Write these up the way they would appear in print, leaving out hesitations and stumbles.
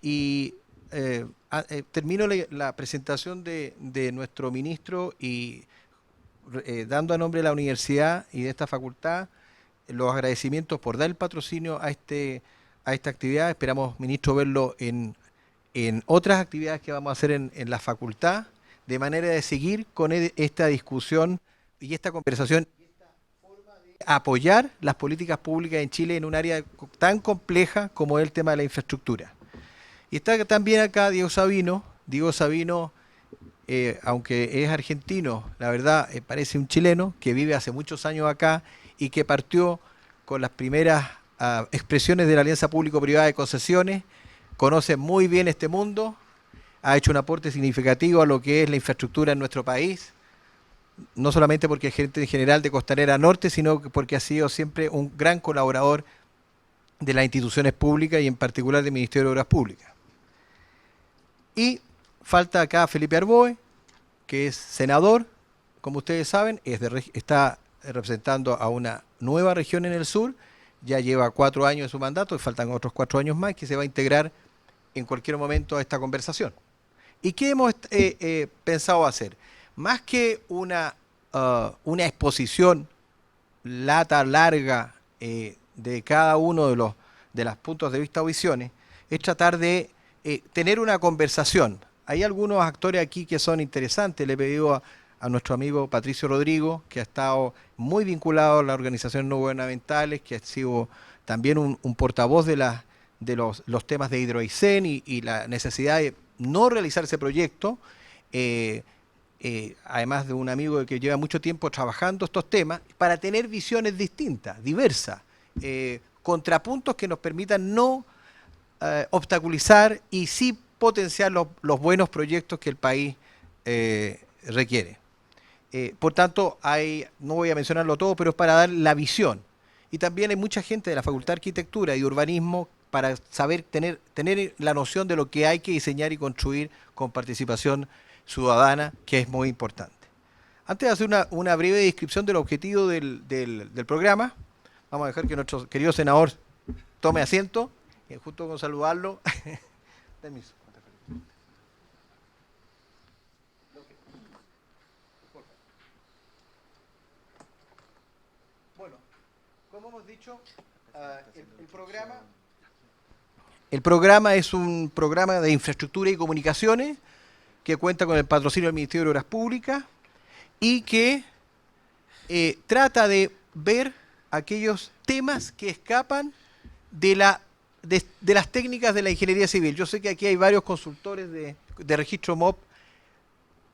Y termino la presentación de nuestro ministro y dando a nombre de la universidad y de esta facultad los agradecimientos por dar el patrocinio a esta actividad. Esperamos, ministro, verlo en otras actividades que vamos a hacer en la facultad, de manera de seguir con esta discusión y esta conversación, apoyar las políticas públicas en Chile en un área tan compleja como es el tema de la infraestructura. Y está también acá Diego Sabino. Diego Sabino, aunque es argentino, la verdad parece un chileno que vive hace muchos años acá y que partió con las primeras expresiones de la Alianza Público-Privada de Concesiones, conoce muy bien este mundo, ha hecho un aporte significativo a lo que es la infraestructura en nuestro país, no solamente porque es gerente general de Costanera Norte, sino porque ha sido siempre un gran colaborador de las instituciones públicas y en particular del Ministerio de Obras Públicas. Y falta acá Felipe Arboe, que es senador, como ustedes saben, está representando a una nueva región en el sur, ya lleva 4 años de su mandato y faltan otros 4 años más que se va a integrar en cualquier momento a esta conversación. ¿Y qué hemos pensado hacer? Más que una exposición larga de cada uno de los puntos de vista o visiones, es tratar de tener una conversación. Hay algunos actores aquí que son interesantes. Le he pedido a nuestro amigo Patricio Rodrigo, que ha estado muy vinculado a las organizaciones no gubernamentales, que ha sido también un portavoz de los temas de Hidroaicén y la necesidad de no realizar ese proyecto, además de un amigo que lleva mucho tiempo trabajando estos temas, para tener visiones distintas, diversas, contrapuntos que nos permitan no obstaculizar y sí potenciar los buenos proyectos que el país requiere. Por tanto, no voy a mencionarlo todo, pero es para dar la visión. Y también hay mucha gente de la Facultad de Arquitectura y Urbanismo para saber tener la noción de lo que hay que diseñar y construir con participación ciudadana, que es muy importante. Antes de hacer una breve descripción del objetivo del programa, vamos a dejar que nuestro querido senador tome asiento, justo con saludarlo. Permiso. Bueno, como hemos dicho, el programa es un programa de infraestructura y comunicaciones que cuenta con el patrocinio del Ministerio de Obras Públicas y que trata de ver aquellos temas que escapan de las técnicas de la ingeniería civil. Yo sé que aquí hay varios consultores de registro MOP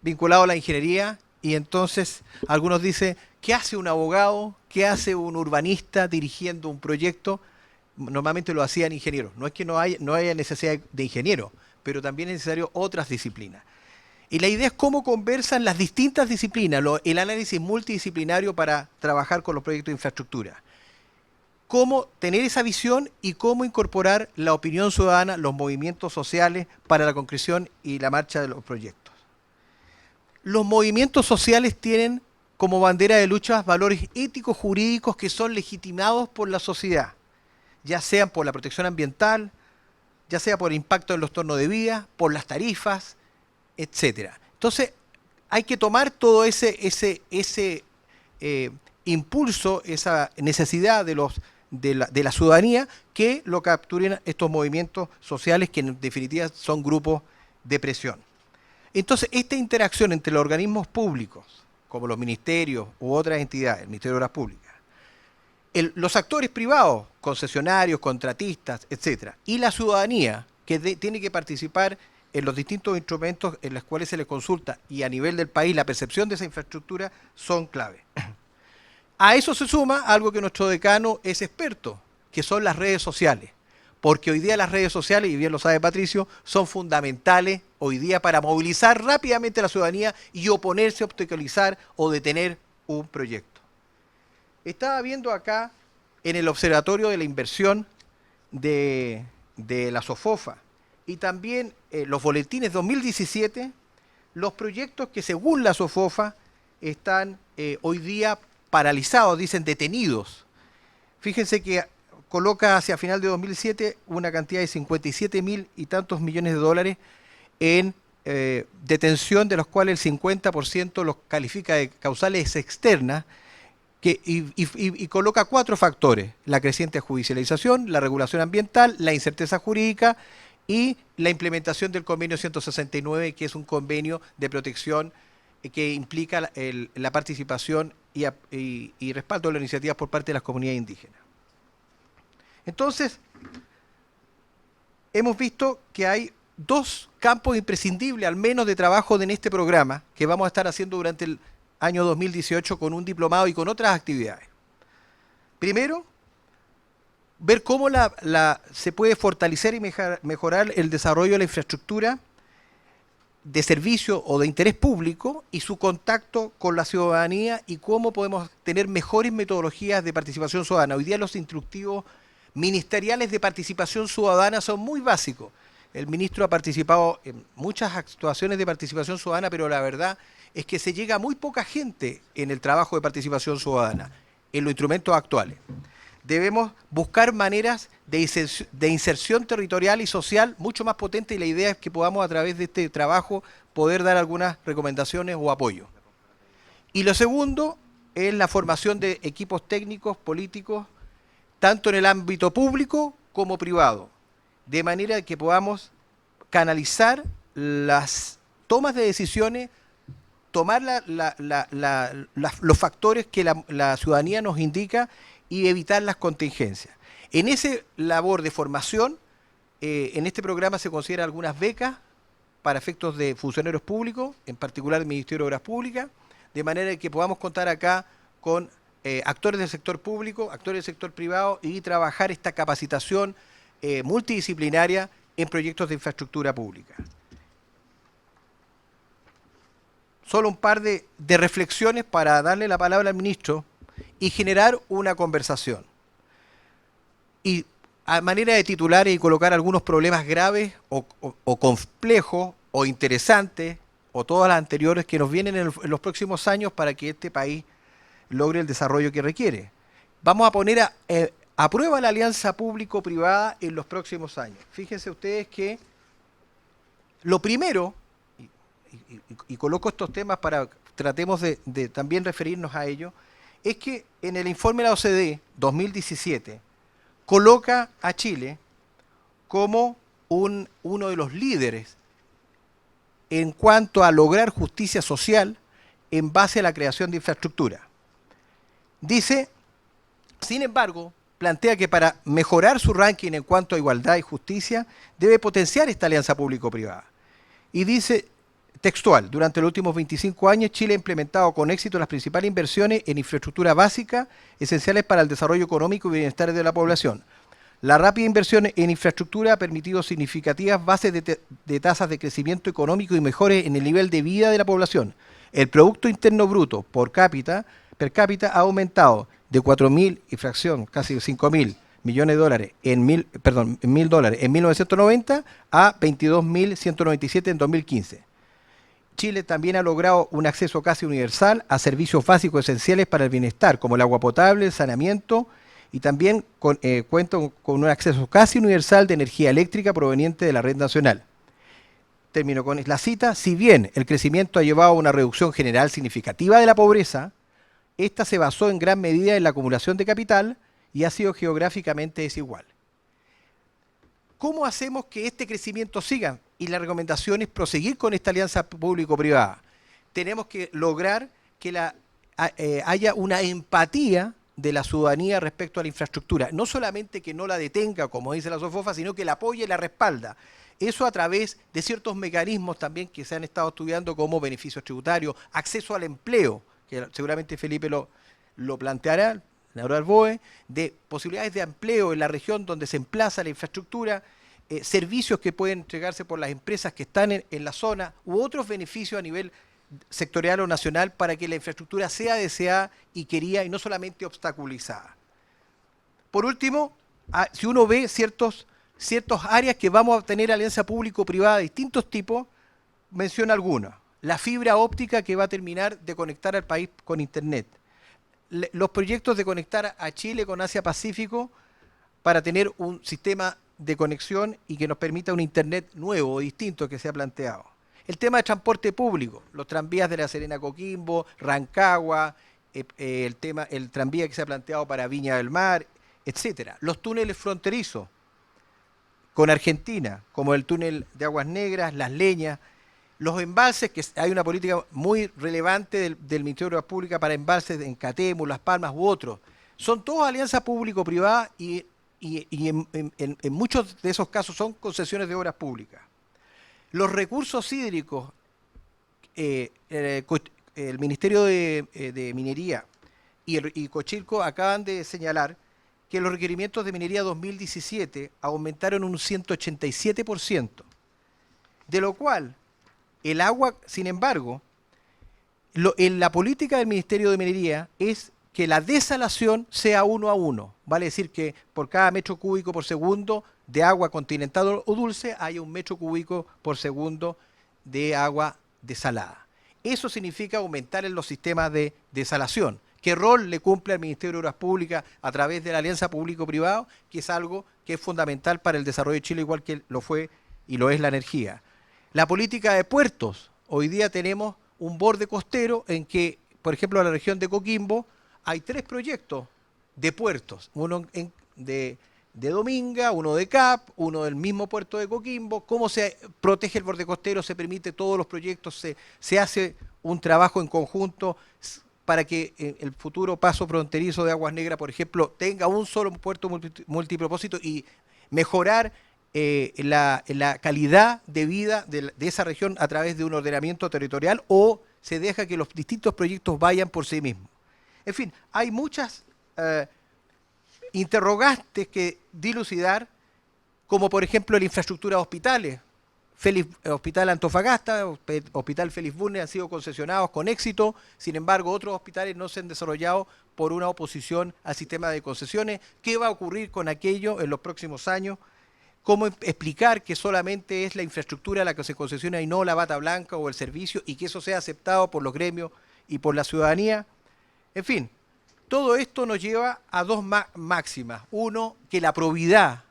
vinculados a la ingeniería y entonces algunos dicen, ¿qué hace un abogado? ¿Qué hace un urbanista dirigiendo un proyecto? Normalmente lo hacían ingenieros. No es que no haya necesidad de ingenieros, pero también es necesario otras disciplinas. Y la idea es cómo conversan las distintas disciplinas, el análisis multidisciplinario para trabajar con los proyectos de infraestructura. Cómo tener esa visión y cómo incorporar la opinión ciudadana, los movimientos sociales para la concreción y la marcha de los proyectos. Los movimientos sociales tienen como bandera de lucha valores éticos jurídicos que son legitimados por la sociedad, ya sean por la protección ambiental, ya sea por el impacto en los tornos de vida, por las tarifas, etcétera. Entonces, hay que tomar todo ese impulso, esa necesidad de la ciudadanía que lo capturen estos movimientos sociales que en definitiva son grupos de presión. Entonces, esta interacción entre los organismos públicos, como los ministerios u otras entidades, el Ministerio de Obras Públicas, los actores privados, concesionarios, contratistas, etcétera, y la ciudadanía, que tiene que participar en los distintos instrumentos en los cuales se les consulta y a nivel del país la percepción de esa infraestructura, son clave. A eso se suma algo que nuestro decano es experto, que son las redes sociales. Porque hoy día las redes sociales, y bien lo sabe Patricio, son fundamentales hoy día para movilizar rápidamente a la ciudadanía y oponerse, obstaculizar o detener un proyecto. Estaba viendo acá en el Observatorio de la Inversión de la SOFOFA y también los boletines 2017, los proyectos que según la SOFOFA están hoy día paralizados, dicen detenidos. Fíjense que coloca hacia final de 2007 una cantidad de 57.000 y tantos millones de dólares en detención, de los cuales el 50% los califica de causales externas, y coloca 4 factores: la creciente judicialización, la regulación ambiental, la incerteza jurídica y la implementación del convenio 169, que es un convenio de protección que implica la participación y respaldo de las iniciativas por parte de las comunidades indígenas. Entonces, hemos visto que hay 2 campos imprescindibles, al menos, de trabajo en este programa, que vamos a estar haciendo durante el año 2018 con un diplomado y con otras actividades. Primero, ver cómo se puede fortalecer y mejorar el desarrollo de la infraestructura de servicio o de interés público y su contacto con la ciudadanía, y cómo podemos tener mejores metodologías de participación ciudadana. Hoy día los instructivos ministeriales de participación ciudadana son muy básicos. El ministro ha participado en muchas actuaciones de participación ciudadana, pero la verdad es que se llega a muy poca gente en el trabajo de participación ciudadana, en los instrumentos actuales. Debemos buscar maneras de inserción territorial y social mucho más potentes, y la idea es que podamos, a través de este trabajo, poder dar algunas recomendaciones o apoyo. Y lo segundo es la formación de equipos técnicos, políticos, tanto en el ámbito público como privado, de manera que podamos canalizar las tomas de decisiones, tomar los factores que la ciudadanía nos indica y evitar las contingencias. En esa labor de formación, en este programa se consideran algunas becas para efectos de funcionarios públicos, en particular el Ministerio de Obras Públicas, de manera que podamos contar acá con actores del sector público, actores del sector privado, y trabajar esta capacitación multidisciplinaria en proyectos de infraestructura pública. Solo un par de reflexiones para darle la palabra al ministro y generar una conversación. Y a manera de titulares, y colocar algunos problemas graves o complejos o interesantes, o todas las anteriores que nos vienen en los próximos años, para que este país logre el desarrollo que requiere. Vamos a poner a prueba la alianza público-privada en los próximos años. Fíjense ustedes que lo primero, y coloco estos temas para tratemos de también referirnos a ello, es que en el informe de la OCDE 2017 coloca a Chile como uno de los líderes en cuanto a lograr justicia social en base a la creación de infraestructura. Dice, sin embargo, plantea que para mejorar su ranking en cuanto a igualdad y justicia, debe potenciar esta alianza público-privada. Y dice, textual: durante los últimos 25 años, Chile ha implementado con éxito las principales inversiones en infraestructura básica, esenciales para el desarrollo económico y bienestar de la población. La rápida inversión en infraestructura ha permitido significativas bases de tasas de crecimiento económico y mejores en el nivel de vida de la población. El Producto Interno Bruto per cápita ha aumentado de 4.000 y fracción, casi 5.000 millones de dólares en 1990 a 22.197 en 2015. Chile también ha logrado un acceso casi universal a servicios básicos esenciales para el bienestar, como el agua potable, el saneamiento, y también cuenta con un acceso casi universal de energía eléctrica proveniente de la red nacional. Termino con la cita: si bien el crecimiento ha llevado a una reducción general significativa de la pobreza, esta se basó en gran medida en la acumulación de capital y ha sido geográficamente desigual. ¿Cómo hacemos que este crecimiento siga? Y la recomendación es proseguir con esta alianza público-privada. Tenemos que lograr que haya una empatía de la ciudadanía respecto a la infraestructura. No solamente que no la detenga, como dice la SOFOFA, sino que la apoye y la respalda. Eso a través de ciertos mecanismos también que se han estado estudiando, como beneficios tributarios, acceso al empleo, que seguramente Felipe lo planteará, el senador BOE, de posibilidades de empleo en la región donde se emplaza la infraestructura, servicios que pueden entregarse por las empresas que están en la zona, u otros beneficios a nivel sectorial o nacional, para que la infraestructura sea deseada y querida y no solamente obstaculizada. Por último, si uno ve ciertas áreas que vamos a tener alianza público-privada de distintos tipos, menciono algunas. La fibra óptica, que va a terminar de conectar al país con Internet. Los proyectos de conectar a Chile con Asia-Pacífico para tener un sistema de conexión y que nos permita un Internet nuevo o distinto que se ha planteado. El tema de transporte público, los tranvías de La Serena a Coquimbo, Rancagua, el tranvía que se ha planteado para Viña del Mar, etcétera. Los túneles fronterizos con Argentina, como el túnel de Aguas Negras, Las Leñas, los embalses, que hay una política muy relevante del Ministerio de Obras Públicas para embalses en Catemu, Las Palmas u otros. Son todas alianzas público-privadas y en muchos de esos casos son concesiones de obras públicas. Los recursos hídricos, el Ministerio de Minería y Cochilco acaban de señalar que los requerimientos de minería 2017 aumentaron un 187%, de lo cual el agua, sin embargo, en la política del Ministerio de Minería es que la desalación sea 1 a 1. Vale decir que por cada metro cúbico por segundo de agua continental o dulce haya un metro cúbico por segundo de agua desalada. Eso significa aumentar en los sistemas de desalación. ¿Qué rol le cumple al Ministerio de Obras Públicas a través de la alianza público-privado? Que es algo que es fundamental para el desarrollo de Chile, igual que lo fue y lo es la energía. La política de puertos. Hoy día tenemos un borde costero en que, por ejemplo, en la región de Coquimbo hay 3 proyectos de puertos. Uno de Dominga, uno de CAP, uno del mismo puerto de Coquimbo. ¿Cómo se protege el borde costero? Se permite todos los proyectos, se hace un trabajo en conjunto para que el futuro paso fronterizo de Aguas Negras, por ejemplo, tenga un solo puerto multipropósito y mejorar la calidad de vida de esa región a través de un ordenamiento territorial, o se deja que los distintos proyectos vayan por sí mismos. En fin, hay muchas interrogantes que dilucidar, como por ejemplo la infraestructura de hospitales. Hospital Antofagasta, Hospital Félix Bulnes han sido concesionados con éxito, sin embargo otros hospitales no se han desarrollado por una oposición al sistema de concesiones. ¿Qué va a ocurrir con aquello en los próximos años? ¿Cómo explicar que solamente es la infraestructura la que se concesiona y no la bata blanca o el servicio, y que eso sea aceptado por los gremios y por la ciudadanía? En fin, todo esto nos lleva a 2 máximas. Uno, que la probidad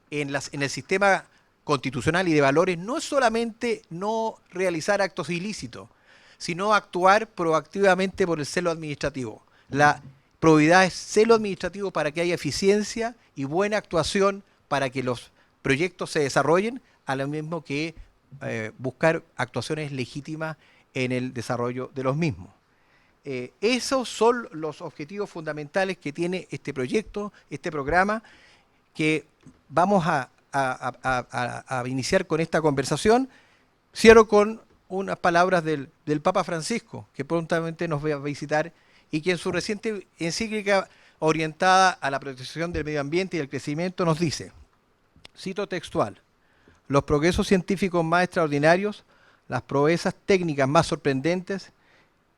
en el sistema constitucional y de valores no es solamente no realizar actos ilícitos, sino actuar proactivamente por el celo administrativo. La probidad es celo administrativo para que haya eficiencia y buena actuación para que los proyectos se desarrollen, a lo mismo que buscar actuaciones legítimas en el desarrollo de los mismos. Esos son los objetivos fundamentales que tiene este proyecto, este programa, que vamos a iniciar con esta conversación. Cierro con unas palabras del Papa Francisco, que prontamente nos va a visitar y que en su reciente encíclica orientada a la protección del medio ambiente y el crecimiento nos dice, cito textual: los progresos científicos más extraordinarios, las proezas técnicas más sorprendentes,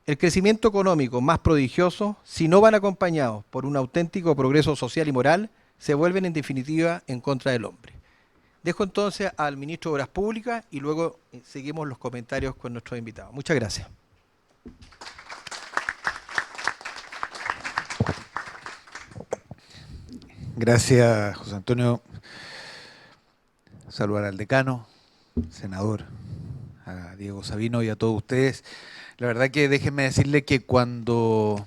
el crecimiento económico más prodigioso, si no van acompañados por un auténtico progreso social y moral, se vuelven en definitiva en contra del hombre. Dejo entonces al ministro de Obras Públicas y luego seguimos los comentarios con nuestros invitados. Muchas gracias. Gracias, José Antonio. Saludar al decano, senador, a Diego Sabino y a todos ustedes. La verdad que déjenme decirle que cuando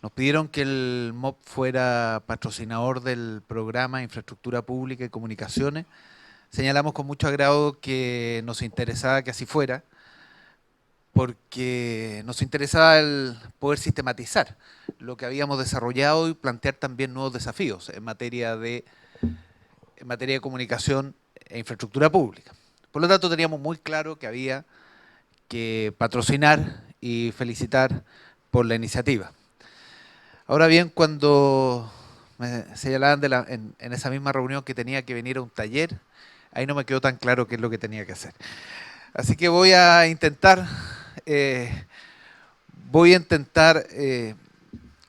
nos pidieron que el MOP fuera patrocinador del programa Infraestructura Pública y Comunicaciones, señalamos con mucho agrado que nos interesaba que así fuera, porque nos interesaba el poder sistematizar lo que habíamos desarrollado y plantear también nuevos desafíos en materia de comunicación e infraestructura pública. Por lo tanto, teníamos muy claro que había que patrocinar y felicitar por la iniciativa. Ahora bien, cuando me señalaban en esa misma reunión que tenía que venir a un taller, ahí no me quedó tan claro qué es lo que tenía que hacer. Así que voy a intentar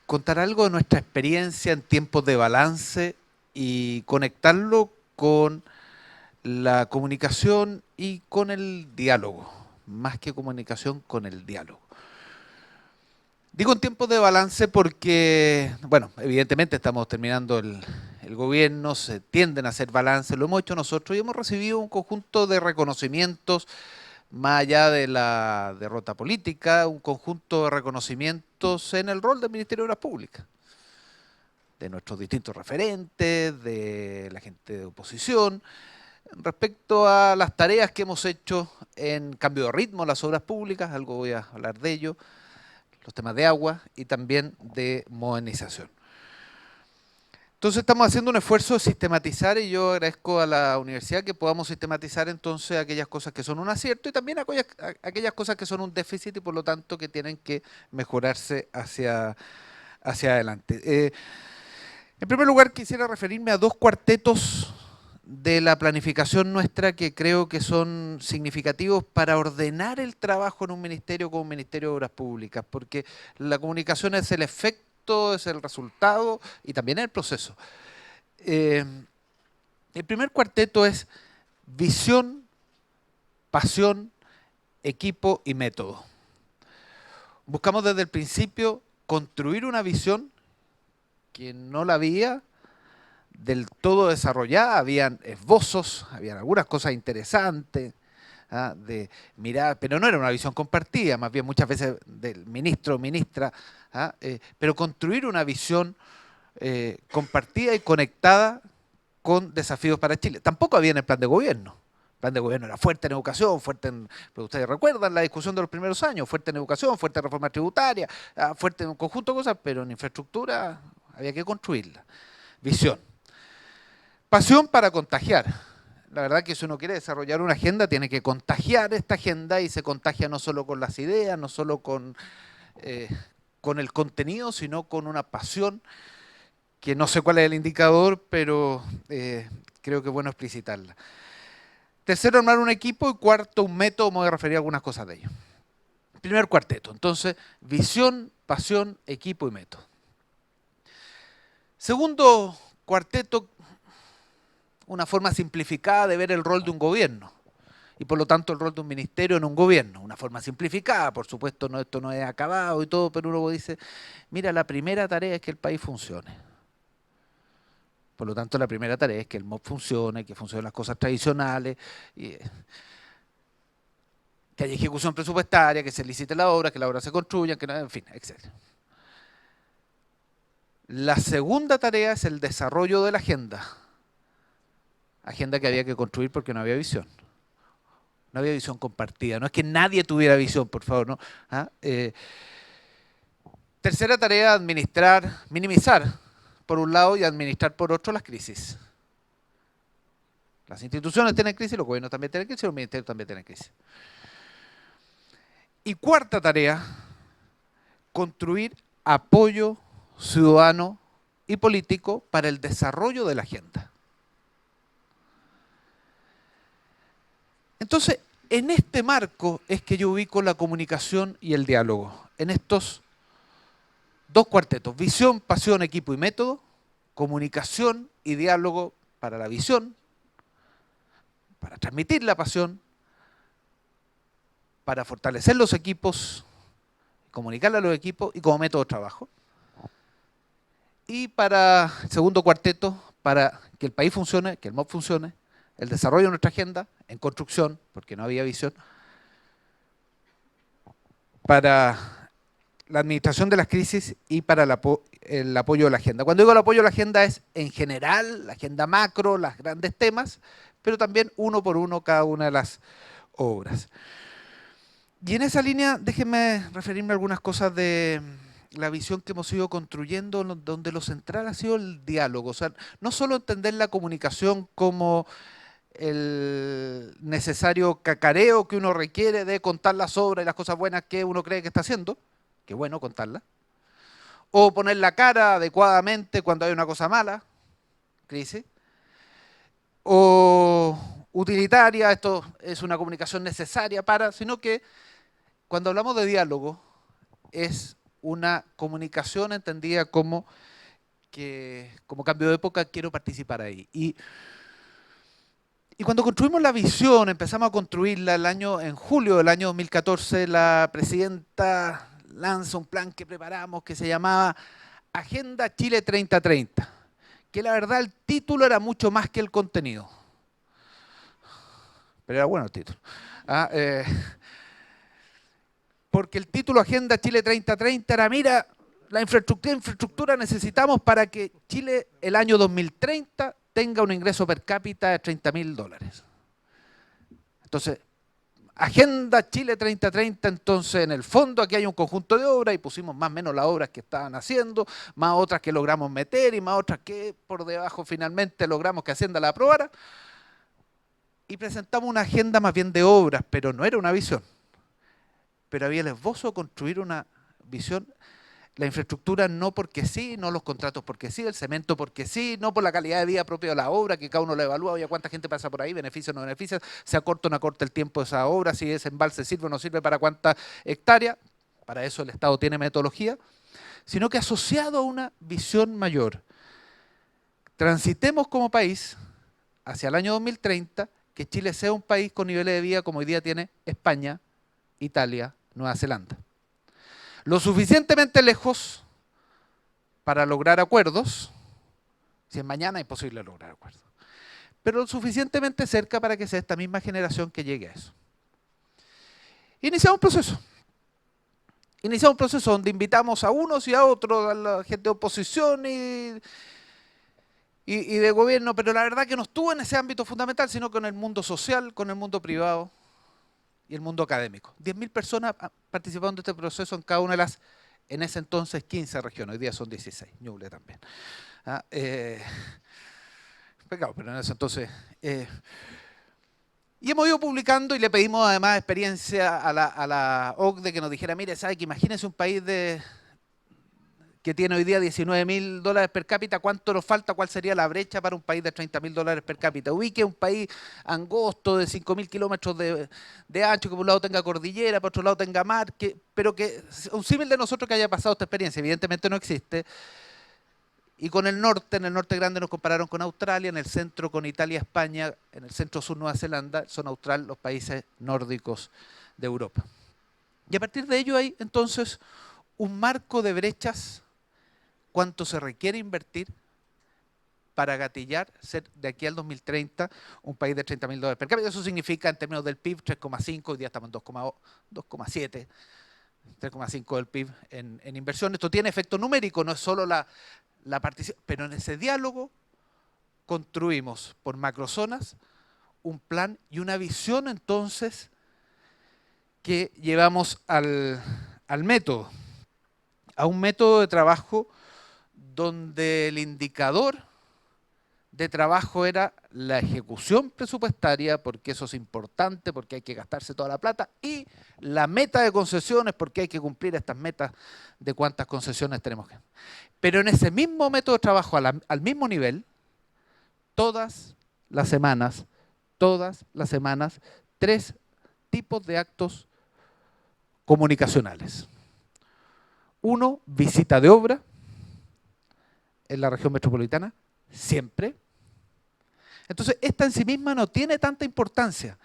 contar algo de nuestra experiencia en tiempos de balance y conectarlo con la comunicación y con el diálogo, más que comunicación, con el diálogo. Digo en tiempos de balance porque, bueno, evidentemente estamos terminando el gobierno, se tienden a hacer balances, lo hemos hecho nosotros y hemos recibido un conjunto de reconocimientos más allá de la derrota política, un conjunto de reconocimientos en el rol del Ministerio de Obras Públicas, de nuestros distintos referentes, de la gente de oposición, respecto a las tareas que hemos hecho en cambio de ritmo, las obras públicas, algo voy a hablar de ello, los temas de agua y también de modernización. Entonces estamos haciendo un esfuerzo de sistematizar y yo agradezco a la universidad que podamos sistematizar entonces aquellas cosas que son un acierto y también aquellas cosas que son un déficit y por lo tanto que tienen que mejorarse hacia adelante. En primer lugar quisiera referirme a dos cuartetos de la planificación nuestra que creo que son significativos para ordenar el trabajo en un ministerio como un Ministerio de Obras Públicas, porque la comunicación es el efecto, es el resultado y también el proceso. El primer cuarteto es visión, pasión, equipo y método. Buscamos desde el principio construir una visión que no la había del todo desarrollada, habían esbozos, habían algunas cosas interesantes, de mirar, pero no era una visión compartida, más bien muchas veces del ministro o ministra, pero construir una visión compartida y conectada con desafíos para Chile. Tampoco había en el plan de gobierno. El plan de gobierno era fuerte en educación, pero ustedes recuerdan la discusión de los primeros años, fuerte en educación, fuerte en reforma tributaria, fuerte en un conjunto de cosas, pero en infraestructura había que construirla. Visión. Pasión para contagiar. La verdad que si uno quiere desarrollar una agenda, tiene que contagiar esta agenda y se contagia no solo con las ideas, no solo con el contenido, sino con una pasión que no sé cuál es el indicador, pero creo que es bueno explicitarla. Tercero, armar un equipo y cuarto, un método, me voy a referir a algunas cosas de ello. Primer cuarteto, entonces, visión, pasión, equipo y método. Segundo cuarteto, una forma simplificada de ver el rol de un gobierno y por lo tanto el rol de un ministerio en un gobierno. Una forma simplificada, por supuesto, no, esto no es acabado y todo, pero uno dice, mira, la primera tarea es que el país funcione. Por lo tanto, la primera tarea es que el MOP funcione, que funcionen las cosas tradicionales, que haya ejecución presupuestaria, que se licite la obra, que la obra se construya, que en fin, etc. La segunda tarea es el desarrollo de la agenda. Agenda que había que construir porque no había visión. No había visión compartida. No es que nadie tuviera visión, por favor, ¿no? Tercera tarea, administrar, minimizar por un lado y administrar por otro las crisis. Las instituciones tienen crisis, los gobiernos también tienen crisis, los ministerios también tienen crisis. Y cuarta tarea, construir apoyo ciudadano y político para el desarrollo de la agenda. Entonces, en este marco es que yo ubico la comunicación y el diálogo. En estos dos cuartetos, visión, pasión, equipo y método, comunicación y diálogo para la visión, para transmitir la pasión, para fortalecer los equipos, comunicarle a los equipos y como método de trabajo. Y para el segundo cuarteto, para que el país funcione, que el MOP funcione, el desarrollo de nuestra agenda en construcción, porque no había visión, para la administración de las crisis y para el apoyo de la agenda. Cuando digo el apoyo a la agenda es en general, la agenda macro, los grandes temas, pero también uno por uno cada una de las obras. Y en esa línea, déjenme referirme a algunas cosas de la visión que hemos ido construyendo, donde lo central ha sido el diálogo. O sea, no solo entender la comunicación como el necesario cacareo que uno requiere de contar las obras y las cosas buenas que uno cree que está haciendo, que bueno contarlas, o poner la cara adecuadamente cuando hay una cosa mala, crisis, o utilitaria, esto es una comunicación necesaria para, sino que cuando hablamos de diálogo es una comunicación entendida como que como cambio de época quiero participar ahí. Y cuando construimos la visión, empezamos a construirla en julio del año 2014, la presidenta, lanza un plan que preparamos que se llamaba Agenda Chile 3030, que la verdad el título era mucho más que el contenido. Pero era bueno el título. Porque el título Agenda Chile 3030 era, mira, la infraestructura necesitamos para que Chile el año 2030 tenga un ingreso per cápita de $30.000. Entonces, Agenda Chile 3030, entonces en el fondo aquí hay un conjunto de obras y pusimos más o menos las obras que estaban haciendo, más otras que logramos meter y más otras que por debajo finalmente logramos que Hacienda la aprobara. Y presentamos una agenda más bien de obras, pero no era una visión. Pero había el esbozo de construir una visión. La infraestructura no porque sí, no los contratos porque sí, el cemento porque sí, no por la calidad de vida propia de la obra, que cada uno lo evalúa, oye, cuánta gente pasa por ahí, beneficia o no beneficia, se acorta o no acorta el tiempo de esa obra, si ese embalse sirve o no sirve para cuántas hectáreas, para eso el Estado tiene metodología, sino que asociado a una visión mayor. Transitemos como país hacia el año 2030, que Chile sea un país con niveles de vida como hoy día tiene España, Italia, Nueva Zelanda. Lo suficientemente lejos para lograr acuerdos, si es mañana es imposible lograr acuerdos, pero lo suficientemente cerca para que sea esta misma generación que llegue a eso. Iniciamos un proceso donde invitamos a unos y a otros, a la gente de oposición y de gobierno, pero la verdad que no estuvo en ese ámbito fundamental, sino con el mundo social, con el mundo privado y el mundo académico. 10.000 personas participaron de este proceso en cada una de las, en ese entonces, 15 regiones. Hoy día son 16, Ñuble también. Pecado, pero en ese entonces... y hemos ido publicando y le pedimos además experiencia a la OCDE que nos dijera, mire, ¿sabe que imagínense un país que tiene hoy día $19.000 per cápita, ¿cuánto nos falta? ¿Cuál sería la brecha para un país de $30.000 per cápita? Ubique un país angosto de 5.000 kilómetros de ancho, que por un lado tenga cordillera, por otro lado tenga mar, pero que un símil de nosotros que haya pasado esta experiencia, evidentemente no existe. Y con el norte, en el norte grande nos compararon con Australia, en el centro con Italia, España, en el centro sur Nueva Zelanda, son austral los países nórdicos de Europa. Y a partir de ello hay entonces un marco de brechas, cuánto se requiere invertir para gatillar ser de aquí al 2030 un país de $30.000 per cápita. Eso significa en términos del PIB 3,5, hoy día estamos en 2,7, 3,5 del PIB en inversión. Esto tiene efecto numérico, no es solo la participación, pero en ese diálogo construimos por macrozonas un plan y una visión entonces que llevamos al método, a un método de trabajo donde el indicador de trabajo era la ejecución presupuestaria, porque eso es importante, porque hay que gastarse toda la plata, y la meta de concesiones, porque hay que cumplir estas metas de cuántas concesiones tenemos que. Pero en ese mismo método de trabajo, al mismo nivel, todas las semanas, 3 tipos de actos comunicacionales. 1, visita de obra en la región metropolitana, siempre. Entonces, esta en sí misma no tiene tanta importancia,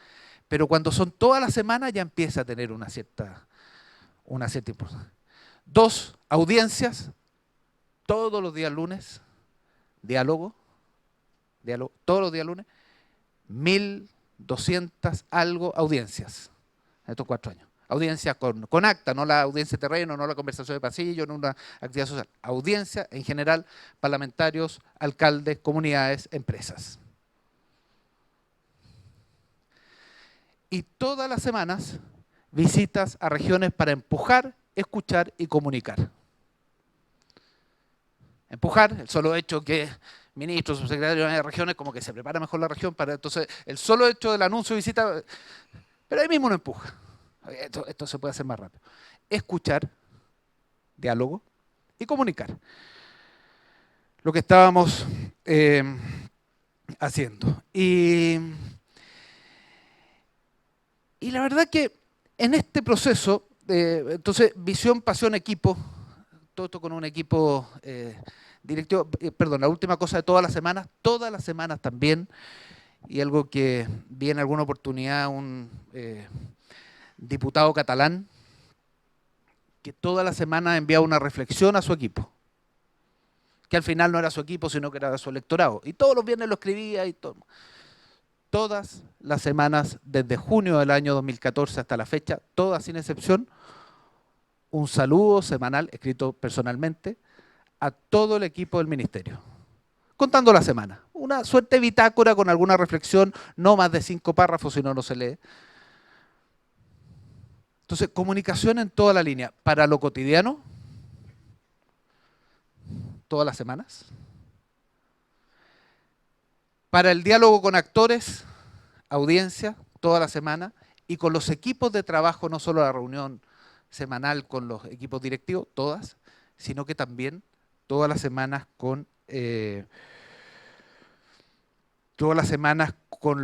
pero cuando son todas las semanas ya empieza a tener una cierta importancia. 2, audiencias, todos los días lunes, diálogo, todos los días lunes, 1.200 algo audiencias en estos 4 años. Audiencia con acta, no la audiencia de terreno, no la conversación de pasillo, no una actividad social. Audiencia en general, parlamentarios, alcaldes, comunidades, empresas. Y todas las semanas visitas a regiones para empujar, escuchar y comunicar. Empujar, el solo hecho que ministros, subsecretarios de regiones, como que se prepara mejor la región, entonces el solo hecho del anuncio de visita, pero ahí mismo no empuja. Esto se puede hacer más rápido. Escuchar, diálogo y comunicar. Lo que estábamos haciendo. Y la verdad que en este proceso, entonces, visión, pasión, equipo, todo esto con un equipo directivo, la última cosa de todas las semanas también, y algo que vi en alguna oportunidad un diputado catalán que toda la semana enviaba una reflexión a su equipo, que al final no era su equipo, sino que era su electorado. Y todos los viernes lo escribía y todo. Todas las semanas, desde junio del año 2014 hasta la fecha, todas sin excepción, un saludo semanal escrito personalmente a todo el equipo del ministerio, contando la semana. Una suerte de bitácora con alguna reflexión, no más de 5 párrafos, si no, no se lee. Entonces, comunicación en toda la línea. Para lo cotidiano, todas las semanas. Para el diálogo con actores, audiencia, toda la semana. Y con los equipos de trabajo, no solo la reunión semanal con los equipos directivos, todas, sino que también todas las semanas con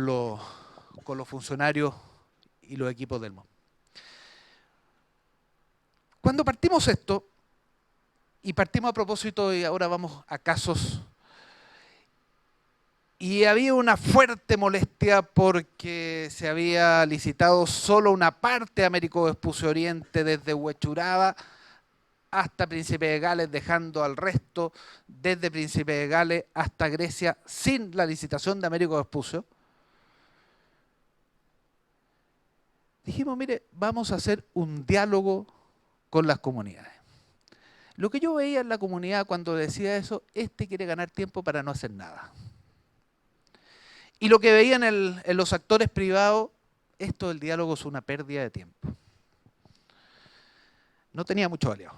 los funcionarios y los equipos del MOM. Cuando partimos esto, y partimos a propósito, y ahora vamos a casos, y había una fuerte molestia porque se había licitado solo una parte de Américo Vespucio Oriente, desde Huechuraba hasta Príncipe de Gales, dejando al resto desde Príncipe de Gales hasta Grecia sin la licitación de Américo Vespucio. Dijimos, mire, vamos a hacer un diálogo con las comunidades. Lo que yo veía en la comunidad cuando decía eso, quiere ganar tiempo para no hacer nada. Y lo que veían en los actores privados, esto del diálogo es una pérdida de tiempo. No tenía mucho aliado.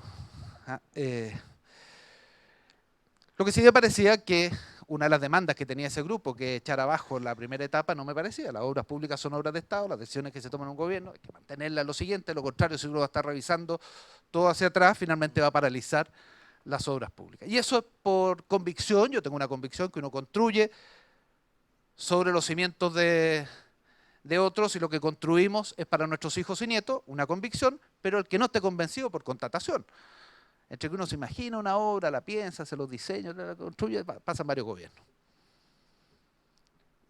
Lo que sí me parecía que una de las demandas que tenía ese grupo, que echar abajo la primera etapa, no me parecía. Las obras públicas son obras de Estado, las decisiones que se toman en un gobierno, hay que mantenerlas en lo siguiente, lo contrario, si uno va a estar revisando todo hacia atrás, finalmente va a paralizar las obras públicas. Y eso es por convicción, yo tengo una convicción que uno construye sobre los cimientos de otros y lo que construimos es para nuestros hijos y nietos, una convicción, pero el que no esté convencido por constatación. Entre que uno se imagina una obra, la piensa, se los diseña, la construye, pasan varios gobiernos.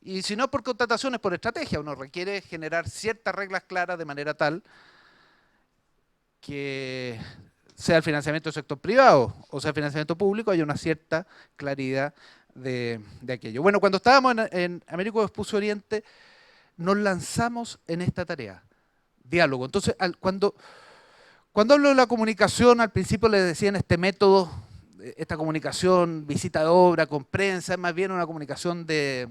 Y si no es por constatación, es por estrategia. Uno requiere generar ciertas reglas claras de manera tal que sea el financiamiento del sector privado o sea el financiamiento público, haya una cierta claridad de aquello. Bueno, cuando estábamos en Américo Vespucio Oriente, nos lanzamos en esta tarea, diálogo. Entonces, cuando hablo de la comunicación, al principio les decían este método, esta comunicación, visita de obra, con prensa, es más bien una comunicación de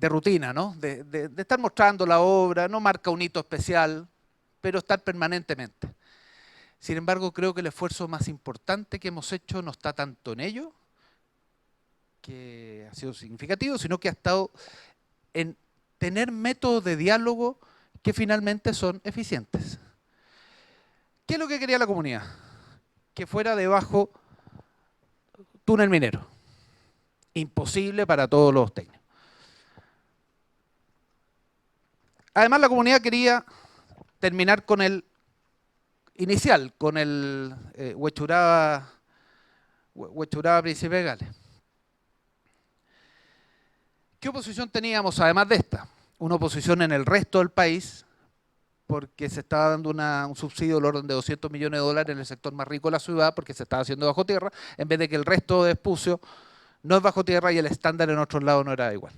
rutina, ¿no? De estar mostrando la obra, no marca un hito especial, pero estar permanentemente. Sin embargo, creo que el esfuerzo más importante que hemos hecho no está tanto en ello, que ha sido significativo, sino que ha estado en tener métodos de diálogo que finalmente son eficientes. ¿Qué es lo que quería la comunidad? Que fuera debajo túnel minero. Imposible para todos los técnicos. Además, la comunidad quería terminar con el inicial, con el Huechuraba Príncipe de Gales. ¿Qué oposición teníamos además de esta? Una oposición en el resto del país, porque se estaba dando un subsidio del orden de 200 millones de dólares en el sector más rico de la ciudad, porque se estaba haciendo bajo tierra, en vez de que el resto de Vespucio no es bajo tierra y el estándar en otros lados no era igual.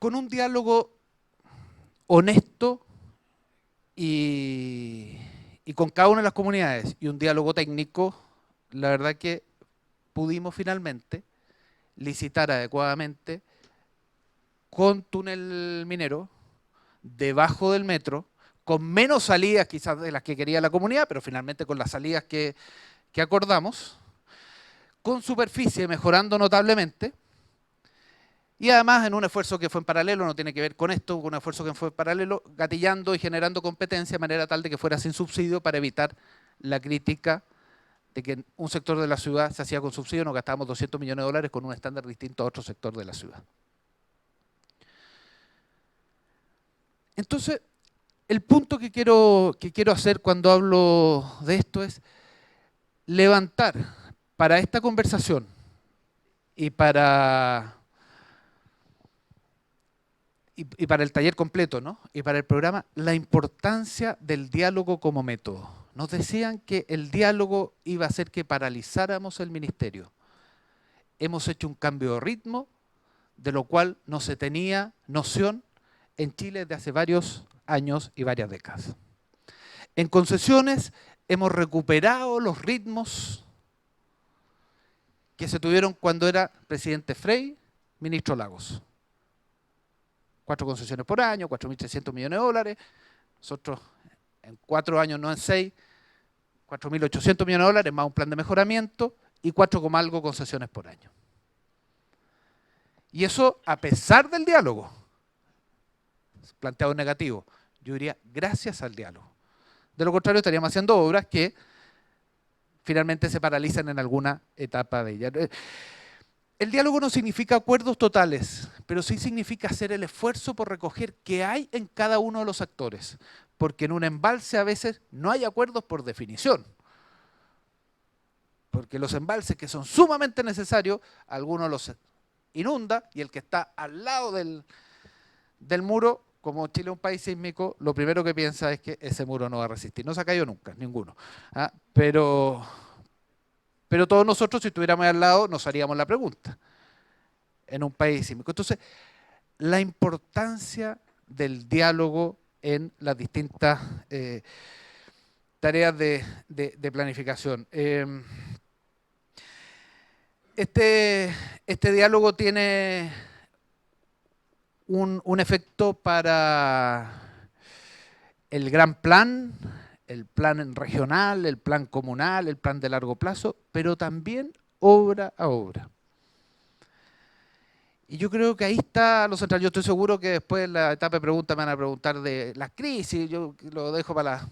Con un diálogo honesto y con cada una de las comunidades y un diálogo técnico, la verdad que pudimos finalmente licitar adecuadamente con túnel minero, debajo del metro, con menos salidas quizás de las que quería la comunidad, pero finalmente con las salidas que acordamos, con superficie mejorando notablemente, y además en un esfuerzo que fue en paralelo, no tiene que ver con esto, con un esfuerzo que fue en paralelo, gatillando y generando competencia de manera tal de que fuera sin subsidio para evitar la crítica de que un sector de la ciudad se hacía con subsidio, nos gastábamos 200 millones de dólares con un estándar distinto a otro sector de la ciudad. Entonces, el punto que quiero hacer cuando hablo de esto es levantar para esta conversación y para y para el taller completo, ¿no? Y para el programa, la importancia del diálogo como método. Nos decían que el diálogo iba a hacer que paralizáramos el ministerio. Hemos hecho un cambio de ritmo, de lo cual no se tenía noción en Chile desde hace varios años y varias décadas. En concesiones hemos recuperado los ritmos que se tuvieron cuando era presidente Frey, ministro Lagos. 4 concesiones por año, 4.300 millones de dólares. Nosotros en 4 años, no en 6, 4.800 millones de dólares más un plan de mejoramiento y 4 como algo concesiones por año. Y eso a pesar del diálogo, planteado negativo, yo diría gracias al diálogo. De lo contrario estaríamos haciendo obras que finalmente se paralizan en alguna etapa de ella. El diálogo no significa acuerdos totales, pero sí significa hacer el esfuerzo por recoger qué hay en cada uno de los actores, porque en un embalse a veces no hay acuerdos por definición, porque los embalses que son sumamente necesarios, algunos los inunda y el que está al lado del muro, como Chile es un país sísmico, lo primero que piensa es que ese muro no va a resistir. No se ha caído nunca, ninguno. Pero todos nosotros, si estuviéramos al lado, nos haríamos la pregunta en un país sísmico. Entonces, la importancia del diálogo en las distintas tareas de planificación. Este diálogo tiene un efecto para el gran plan, el plan regional, el plan comunal, el plan de largo plazo, pero también obra a obra. Y yo creo que ahí está lo central. Yo estoy seguro que después en la etapa de preguntas me van a preguntar de las crisis. Yo lo dejo para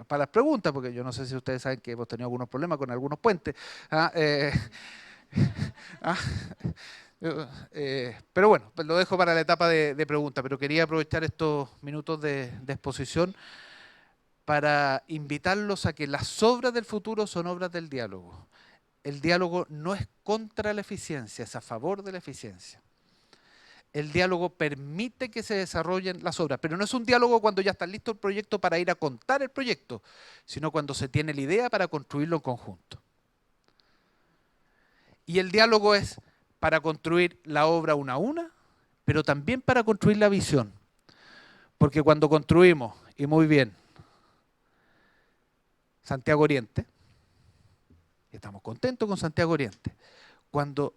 las preguntas, porque yo no sé si ustedes saben que hemos tenido algunos problemas con algunos puentes. Pero bueno, pues lo dejo para la etapa de preguntas. Pero quería aprovechar estos minutos de exposición para invitarlos a que las obras del futuro son obras del diálogo. El diálogo no es contra la eficiencia, es a favor de la eficiencia. El diálogo permite que se desarrollen las obras, pero no es un diálogo cuando ya está listo el proyecto para ir a contar el proyecto, sino cuando se tiene la idea para construirlo en conjunto. Y el diálogo es para construir la obra una a una, pero también para construir la visión. Porque cuando construimos, y muy bien, Santiago Oriente, estamos contentos con Santiago Oriente. Cuando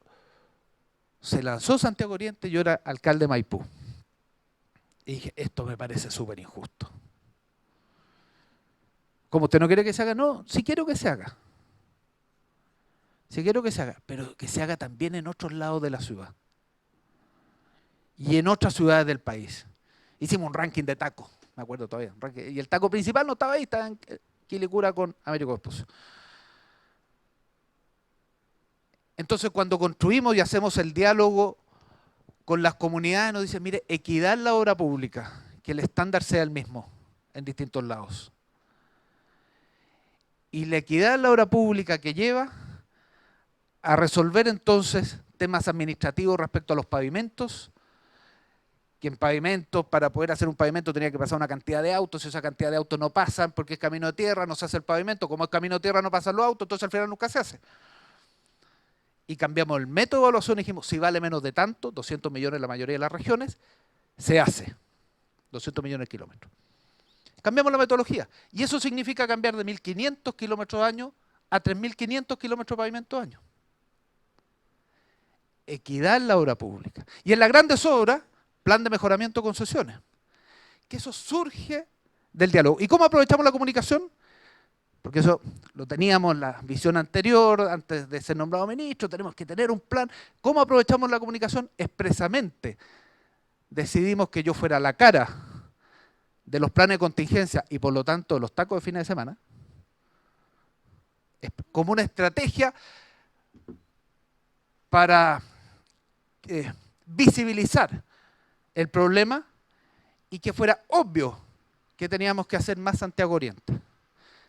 se lanzó Santiago Oriente, yo era alcalde de Maipú. Y dije, esto me parece súper injusto. ¿Cómo usted no quiere que se haga? No, sí quiero que se haga. Sí quiero que se haga, pero que se haga también en otros lados de la ciudad. Y en otras ciudades del país. Hicimos un ranking de tacos, me acuerdo todavía. Y el taco principal no estaba ahí, estaba en Quilicura con Américo Vespucio. Entonces, cuando construimos y hacemos el diálogo con las comunidades, nos dicen, mire, equidad en la obra pública, que el estándar sea el mismo en distintos lados. Y la equidad en la obra pública que lleva a resolver entonces temas administrativos respecto a los pavimentos, que en pavimentos, para poder hacer un pavimento tenía que pasar una cantidad de autos, y esa cantidad de autos no pasan porque es camino de tierra, no se hace el pavimento, como es camino de tierra no pasan los autos, entonces al final nunca se hace. Y cambiamos el método de evaluación y dijimos, si vale menos de tanto, 200 millones en la mayoría de las regiones, se hace. 200 millones de kilómetros. Cambiamos la metodología. Y eso significa cambiar de 1.500 kilómetros año a 3.500 kilómetros de pavimento año. Equidad en la obra pública. Y en las grandes obras, plan de mejoramiento de concesiones. Que eso surge del diálogo. ¿Y cómo aprovechamos la comunicación? Porque eso lo teníamos en la visión anterior, antes de ser nombrado ministro, tenemos que tener un plan. ¿Cómo aprovechamos la comunicación? Expresamente decidimos que yo fuera la cara de los planes de contingencia y por lo tanto los tacos de fines de semana, como una estrategia para visibilizar el problema y que fuera obvio que teníamos que hacer más Santiago Oriente.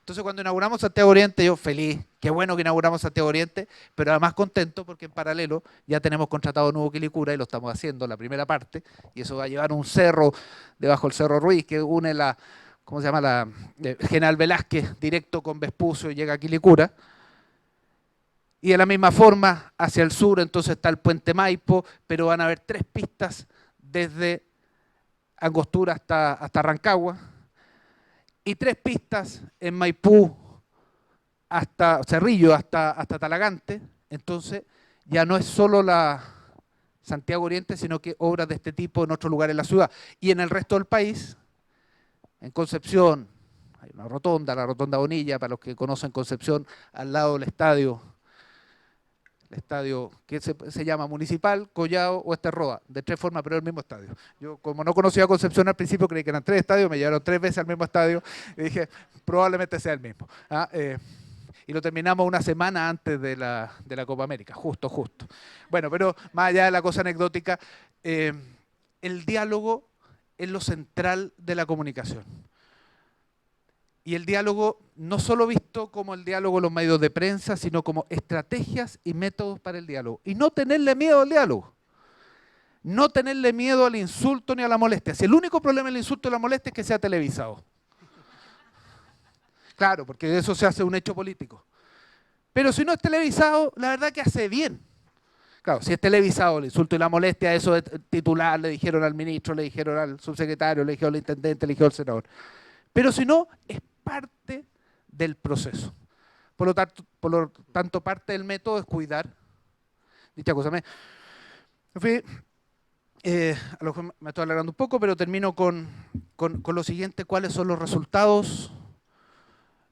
Entonces cuando inauguramos Santiago Oriente, yo feliz, qué bueno que inauguramos Santiago Oriente, pero además contento porque en paralelo ya tenemos contratado Nuevo Quilicura y lo estamos haciendo, la primera parte, y eso va a llevar un cerro, debajo del Cerro Ruiz, que une la, ¿cómo se llama? La General Velázquez, directo con Vespucio y llega a Quilicura. Y de la misma forma, hacia el sur, entonces está el Puente Maipo, pero van a haber 3 pistas desde Angostura hasta Rancagua, y 3 pistas en Maipú hasta Cerrillo, hasta Talagante. Entonces ya no es solo la Santiago Oriente, sino que obras de este tipo en otros lugares de la ciudad. Y en el resto del país, en Concepción, hay una rotonda, la Rotonda Bonilla, para los que conocen Concepción, al lado del estadio, el estadio que se llama Municipal, Collao o Esterroa, de 3 formas, pero es el mismo estadio. Yo, como no conocía a Concepción al principio, creí que eran 3 estadios, me llevaron 3 veces al mismo estadio y dije, probablemente sea el mismo. Y lo terminamos una semana antes de la Copa América, justo. Bueno, pero más allá de la cosa anecdótica, el diálogo es lo central de la comunicación. Y el diálogo no solo visto como el diálogo en los medios de prensa, sino como estrategias y métodos para el diálogo. Y no tenerle miedo al diálogo. No tenerle miedo al insulto ni a la molestia. Si el único problema del insulto y la molestia es que sea televisado. Claro, porque de eso se hace un hecho político. Pero si no es televisado, la verdad que hace bien. Claro, si es televisado el insulto y la molestia, eso es titular, le dijeron al ministro, le dijeron al subsecretario, le dijeron al intendente, le dijeron al senador. Pero si no, es parte del proceso. Por lo tanto, parte del método es cuidar dicha cosa. En fin, a lo mejor me estoy alargando un poco, pero termino con lo siguiente: ¿cuáles son los resultados?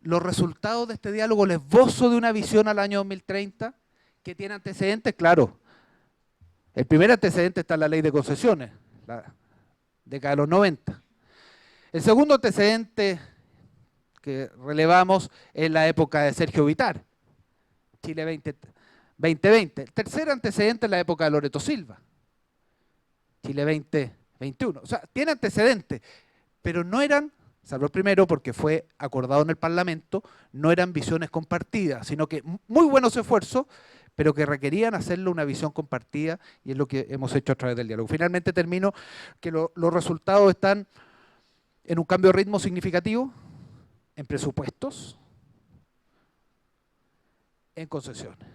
Los resultados de este diálogo, el esbozo de una visión al año 2030, que tiene antecedentes, claro. El primer antecedente está en la ley de concesiones, la década de los 90. El segundo antecedente que relevamos es la época de Sergio Vittar, Chile 2020. El tercer antecedente es la época de Loreto Silva, Chile 2021. O sea, tiene antecedentes, pero no eran, salvo el primero porque fue acordado en el Parlamento, no eran visiones compartidas, sino que muy buenos esfuerzos, pero que requerían hacerlo una visión compartida, y es lo que hemos hecho a través del diálogo. Finalmente termino que los resultados están en un cambio de ritmo significativo, en presupuestos, en concesiones.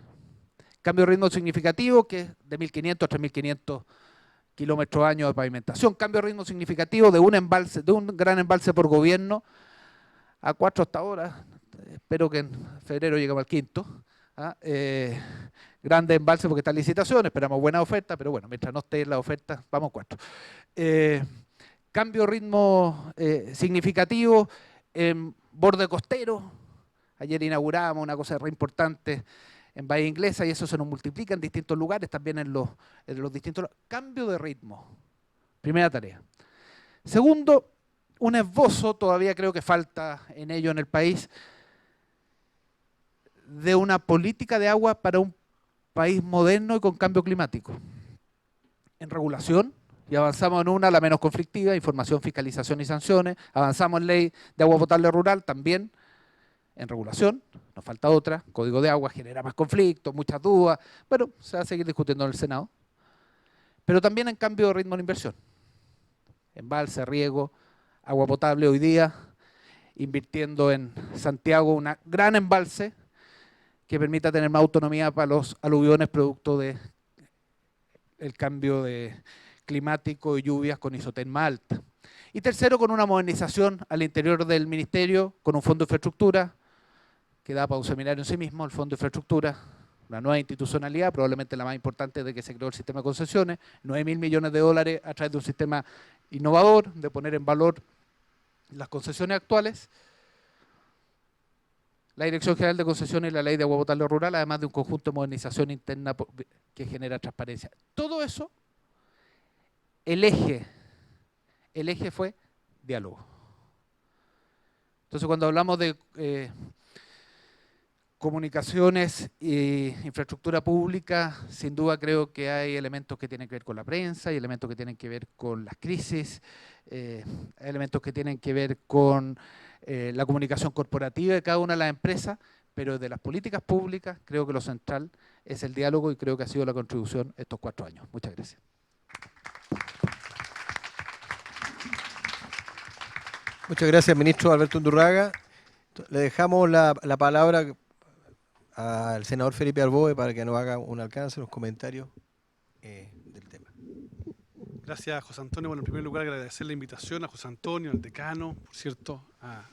Cambio de ritmo significativo, que es de 1.500 a 3.500 kilómetros año de pavimentación. Cambio de ritmo significativo de un gran embalse por gobierno a 4 hasta ahora. Espero que en febrero lleguemos al 5º. Grande embalse porque está en licitación, esperamos buena oferta, pero bueno, mientras no esté la oferta, vamos 4. Cambio de ritmo significativo en borde costero. Ayer inauguramos una cosa re importante en Bahía Inglesa y eso se nos multiplica en distintos lugares, también en los distintos. Cambio de ritmo, primera tarea. Segundo, un esbozo, todavía creo que falta en ello en el país, de una política de agua para un país moderno y con cambio climático. En regulación, y avanzamos en una, la menos conflictiva, información, fiscalización y sanciones. Avanzamos en ley de agua potable rural, también en regulación. Nos falta otra, código de agua, genera más conflictos, muchas dudas. Bueno, se va a seguir discutiendo en el Senado. Pero también en cambio de ritmo de inversión. Embalse, riego, agua potable hoy día, invirtiendo en Santiago un gran embalse que permita tener más autonomía para los aluviones producto del cambio climático y lluvias con isotén más alta. Y tercero, con una modernización al interior del ministerio, con un fondo de infraestructura, que da para un seminario en sí mismo, el fondo de infraestructura, una nueva institucionalidad, probablemente la más importante de que se creó el sistema de concesiones, 9.000 millones de dólares a través de un sistema innovador, de poner en valor las concesiones actuales, la Dirección General de Concesiones y la Ley de Agua Potable Rural, además de un conjunto de modernización interna que genera transparencia. Todo eso, el eje fue diálogo. Entonces, cuando hablamos de comunicaciones e infraestructura pública, sin duda creo que hay elementos que tienen que ver con la prensa, hay elementos que tienen que ver con las crisis, hay elementos que tienen que ver con la comunicación corporativa de cada una de las empresas, pero de las políticas públicas creo que lo central es el diálogo y creo que ha sido la contribución estos 4 años. Muchas gracias. Muchas gracias, ministro Alberto Undurraga. Le dejamos la palabra al senador Felipe Arboe para que nos haga un alcance, unos comentarios del tema. Gracias, José Antonio. Bueno, en primer lugar, agradecer la invitación a José Antonio, al decano, por cierto, a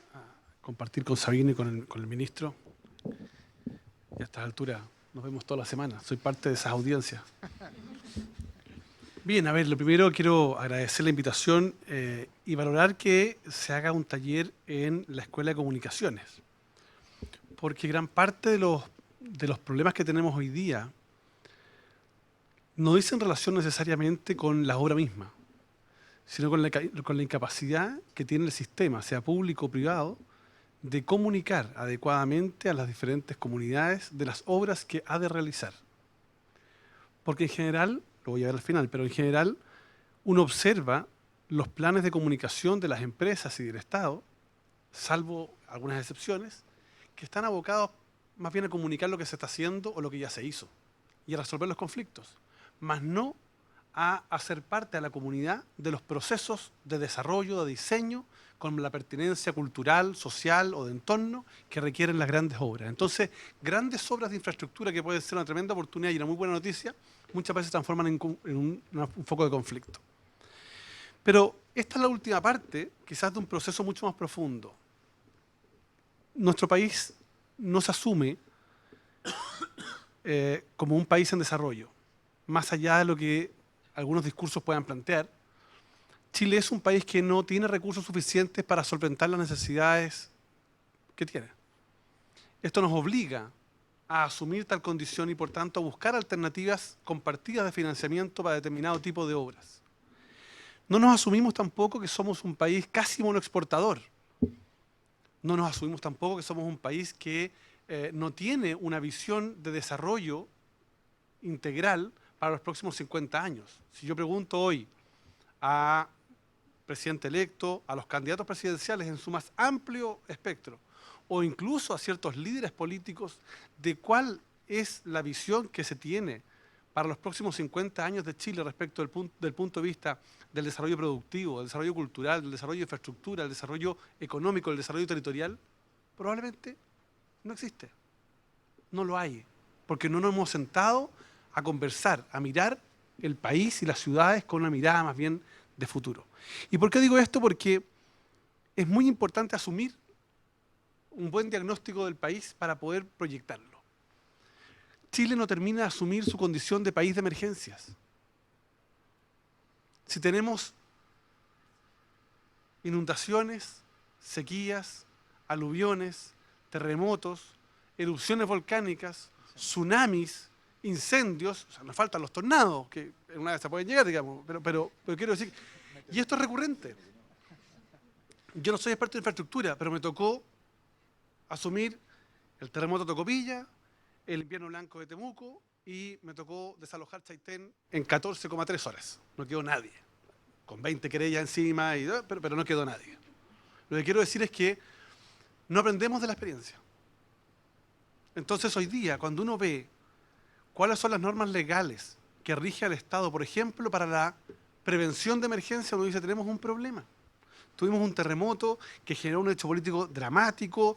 compartir con Sabine y con el ministro. Y a estas alturas nos vemos toda la semana. Soy parte de esas audiencias. Bien, a ver, lo primero quiero agradecer la invitación y valorar que se haga un taller en la Escuela de Comunicaciones. Porque gran parte de los problemas que tenemos hoy día no dicen relación necesariamente con la obra misma, sino con la incapacidad que tiene el sistema, sea público o privado, de comunicar adecuadamente a las diferentes comunidades de las obras que ha de realizar. Porque en general, lo voy a ver al final, pero en general uno observa los planes de comunicación de las empresas y del Estado, salvo algunas excepciones, que están abocados más bien a comunicar lo que se está haciendo o lo que ya se hizo y a resolver los conflictos, más no a hacer parte a la comunidad de los procesos de desarrollo, de diseño, con la pertinencia cultural, social o de entorno que requieren las grandes obras. Entonces, grandes obras de infraestructura que pueden ser una tremenda oportunidad y una muy buena noticia, muchas veces se transforman en un foco de conflicto. Pero esta es la última parte, quizás de un proceso mucho más profundo. Nuestro país no se asume como un país en desarrollo, más allá de lo que algunos discursos puedan plantear. Chile es un país que no tiene recursos suficientes para solventar las necesidades que tiene. Esto nos obliga a asumir tal condición y, por tanto, a buscar alternativas compartidas de financiamiento para determinado tipo de obras. No nos asumimos tampoco que somos un país casi monoexportador. No nos asumimos tampoco que somos un país que no tiene una visión de desarrollo integral para los próximos 50 años. Si yo pregunto hoy a presidente electo, a los candidatos presidenciales en su más amplio espectro, o incluso a ciertos líderes políticos de cuál es la visión que se tiene para los próximos 50 años de Chile respecto del punto de vista del desarrollo productivo, del desarrollo cultural, del desarrollo de infraestructura, del desarrollo económico, del desarrollo territorial, probablemente no existe. No lo hay, porque no nos hemos sentado a conversar, a mirar el país y las ciudades con una mirada más bien de futuro. ¿Y por qué digo esto? Porque es muy importante asumir un buen diagnóstico del país para poder proyectarlo. Chile no termina de asumir su condición de país de emergencias. Si tenemos inundaciones, sequías, aluviones, terremotos, erupciones volcánicas, tsunamis, incendios, o sea, nos faltan los tornados, que en una vez se pueden llegar, digamos, pero quiero decir, y esto es recurrente. Yo no soy experto en infraestructura, pero me tocó asumir el terremoto de Tocopilla, el invierno blanco de Temuco, y me tocó desalojar Chaitén en 14,3 horas. No quedó nadie, con 20 querellas encima, pero no quedó nadie. Lo que quiero decir es que no aprendemos de la experiencia. Entonces hoy día, cuando uno ve cuáles son las normas legales que rige al Estado, por ejemplo, para la prevención de emergencia, uno dice, tenemos un problema. Tuvimos un terremoto que generó un hecho político dramático,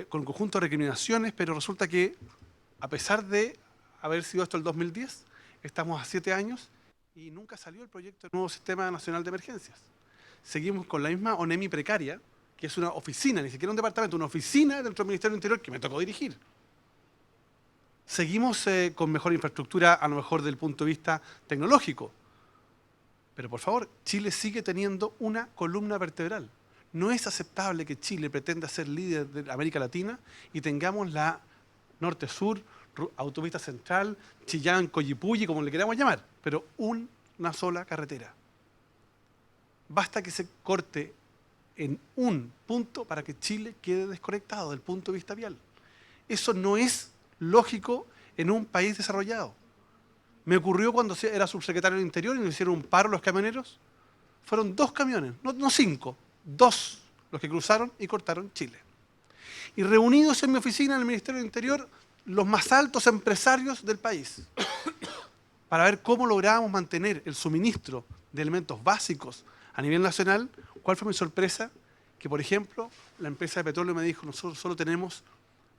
con un conjunto de recriminaciones, pero resulta que, a pesar de haber sido esto el 2010, estamos a 7 años y nunca salió el proyecto del nuevo Sistema Nacional de Emergencias. Seguimos con la misma ONEMI precaria, que es una oficina, ni siquiera un departamento, una oficina dentro del Ministerio del Interior que me tocó dirigir. Seguimos con mejor infraestructura, a lo mejor desde el punto de vista tecnológico. Pero por favor, Chile sigue teniendo una columna vertebral. No es aceptable que Chile pretenda ser líder de América Latina y tengamos la norte-sur, autopista central, Chillán, Collipulli, como le queramos llamar, pero una sola carretera. Basta que se corte en un punto para que Chile quede desconectado del punto de vista vial. Eso no es lógico en un país desarrollado. Me ocurrió cuando era subsecretario del Interior y nos hicieron un paro los camioneros. Fueron 2 camiones, no 5, 2 los que cruzaron y cortaron Chile. Y reunidos en mi oficina en el Ministerio del Interior, los más altos empresarios del país, para ver cómo lográbamos mantener el suministro de elementos básicos a nivel nacional. ¿Cuál fue mi sorpresa? Que, por ejemplo, la empresa de petróleo me dijo: nosotros solo tenemos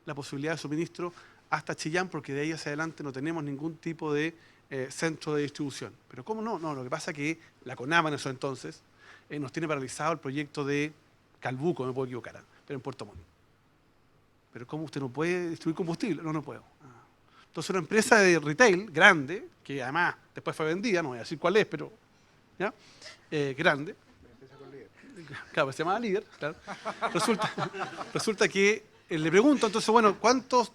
la posibilidad de suministro hasta Chillán, porque de ahí hacia adelante no tenemos ningún tipo de centro de distribución. ¿Pero cómo no? No, lo que pasa es que la CONAMA en eso entonces nos tiene paralizado el proyecto de Calbuco, me puedo equivocar, pero en Puerto Montt. ¿Pero cómo usted no puede distribuir combustible? No, no puedo. Entonces una empresa de retail grande, que además después fue vendida, no voy a decir cuál es, pero ¿ya? Grande. Claro, se llamaba Líder. Claro. Resulta que le pregunto, entonces, bueno, ¿cuánto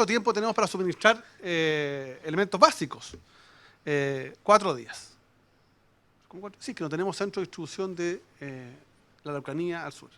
tiempo tenemos para suministrar elementos básicos? 4 días. ¿Cómo 4? Sí, que no tenemos centro de distribución de la Araucanía al sur.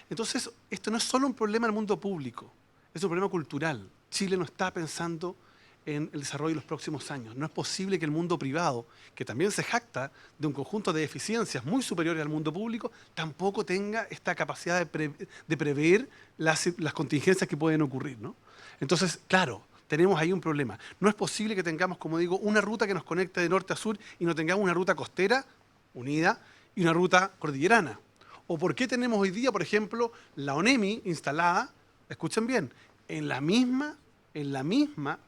Entonces, esto no es solo un problema del mundo público, es un problema cultural. Chile no está pensando en el desarrollo de los próximos años. No es posible que el mundo privado, que también se jacta de un conjunto de eficiencias muy superiores al mundo público, tampoco tenga esta capacidad de prever las contingencias que pueden ocurrir, ¿no? Entonces, claro, tenemos ahí un problema. No es posible que tengamos, como digo, una ruta que nos conecte de norte a sur y no tengamos una ruta costera unida y una ruta cordillerana. ¿O por qué tenemos hoy día, por ejemplo, la ONEMI instalada, escuchen bien, en la misma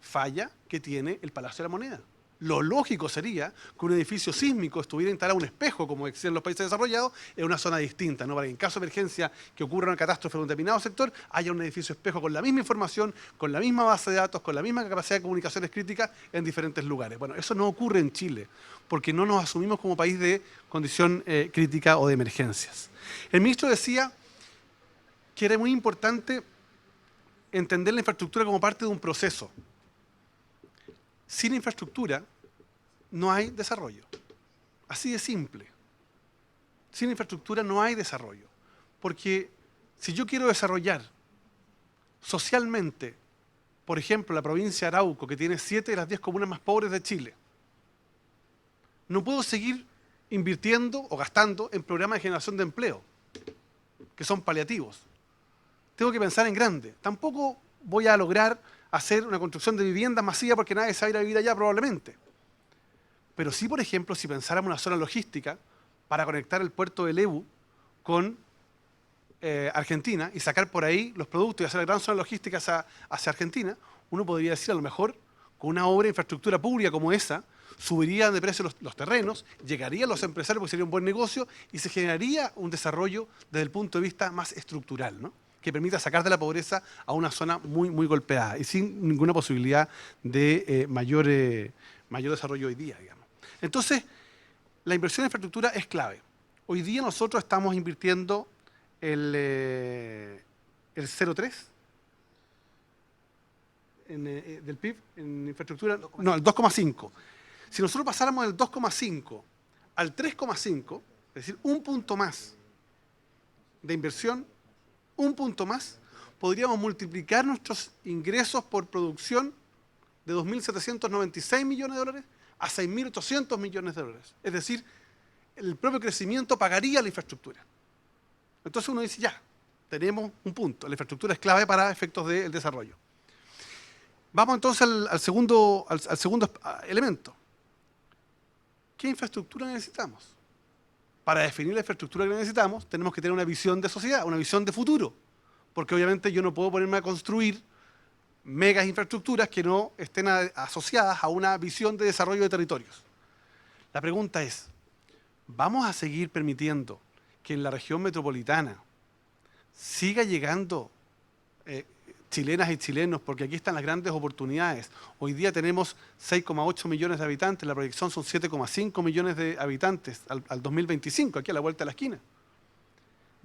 falla que tiene el Palacio de la Moneda? Lo lógico sería que un edificio sísmico estuviera instalado un espejo, como existen los países desarrollados, en una zona distinta, ¿no? Para que en caso de emergencia que ocurra una catástrofe en un determinado sector, haya un edificio espejo con la misma información, con la misma base de datos, con la misma capacidad de comunicaciones críticas en diferentes lugares. Bueno, eso no ocurre en Chile, porque no nos asumimos como país de condición crítica o de emergencias. El ministro decía que era muy importante entender la infraestructura como parte de un proceso. Sin infraestructura no hay desarrollo. Así de simple. Sin infraestructura no hay desarrollo. Porque si yo quiero desarrollar socialmente, por ejemplo, la provincia de Arauco, que tiene 7 de las 10 comunas más pobres de Chile, no puedo seguir invirtiendo o gastando en programas de generación de empleo, que son paliativos. Tengo que pensar en grande. Tampoco voy a lograr hacer una construcción de viviendas masiva porque nadie se va a ir a vivir allá probablemente. Pero sí, por ejemplo, si pensáramos en una zona logística para conectar el puerto de Lebu con Argentina y sacar por ahí los productos y hacer la gran zona logística hacia Argentina, uno podría decir, a lo mejor, con una obra de infraestructura pública como esa, subirían de precio los terrenos, llegarían los empresarios porque sería un buen negocio y se generaría un desarrollo desde el punto de vista más estructural, ¿no? Que permita sacar de la pobreza a una zona muy, muy golpeada y sin ninguna posibilidad de mayor desarrollo hoy día, digamos. Entonces, la inversión en infraestructura es clave. Hoy día nosotros estamos invirtiendo el 0,3 del PIB en infraestructura, no, el 2,5. Si nosotros pasáramos del 2,5 al 3,5, es decir, un punto más de inversión, un punto más, podríamos multiplicar nuestros ingresos por producción de 2.796 millones de dólares a 6.800 millones de dólares. Es decir, el propio crecimiento pagaría la infraestructura. Entonces uno dice, ya, tenemos un punto. La infraestructura es clave para efectos del desarrollo. Vamos entonces al segundo elemento. ¿Qué infraestructura necesitamos? Para definir la infraestructura que necesitamos, tenemos que tener una visión de sociedad, una visión de futuro. Porque obviamente yo no puedo ponerme a construir megas infraestructuras que no estén asociadas a una visión de desarrollo de territorios. La pregunta es, ¿vamos a seguir permitiendo que en la región metropolitana siga llegando chilenas y chilenos? Porque aquí están las grandes oportunidades. Hoy día tenemos 6,8 millones de habitantes, la proyección son 7,5 millones de habitantes al 2025, aquí a la vuelta de la esquina.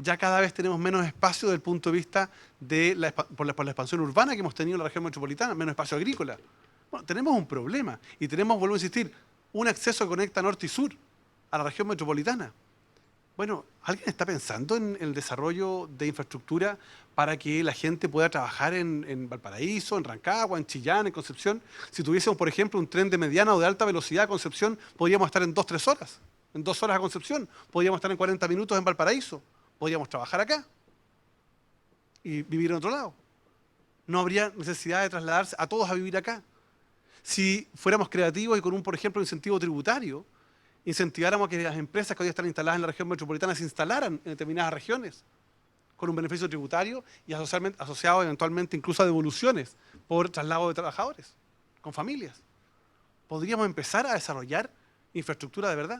Ya cada vez tenemos menos espacio desde el punto de vista de por la expansión urbana que hemos tenido en la región metropolitana, menos espacio agrícola. Bueno, tenemos un problema y tenemos, vuelvo a insistir, un acceso que conecta norte y sur a la región metropolitana. Bueno, ¿alguien está pensando en el desarrollo de infraestructura para que la gente pueda trabajar en Valparaíso, en Rancagua, en Chillán, en Concepción? Si tuviésemos, por ejemplo, un tren de mediana o de alta velocidad a Concepción, podríamos estar en 2, 3 horas. En 2 horas a Concepción. Podríamos estar en 40 minutos en Valparaíso. Podríamos trabajar acá y vivir en otro lado. No habría necesidad de trasladarse a todos a vivir acá. Si fuéramos creativos y con un, por ejemplo, incentivo tributario, incentiváramos a que las empresas que hoy están instaladas en la región metropolitana se instalaran en determinadas regiones, con un beneficio tributario y asociado eventualmente incluso a devoluciones por traslado de trabajadores, con familias. Podríamos empezar a desarrollar infraestructura de verdad.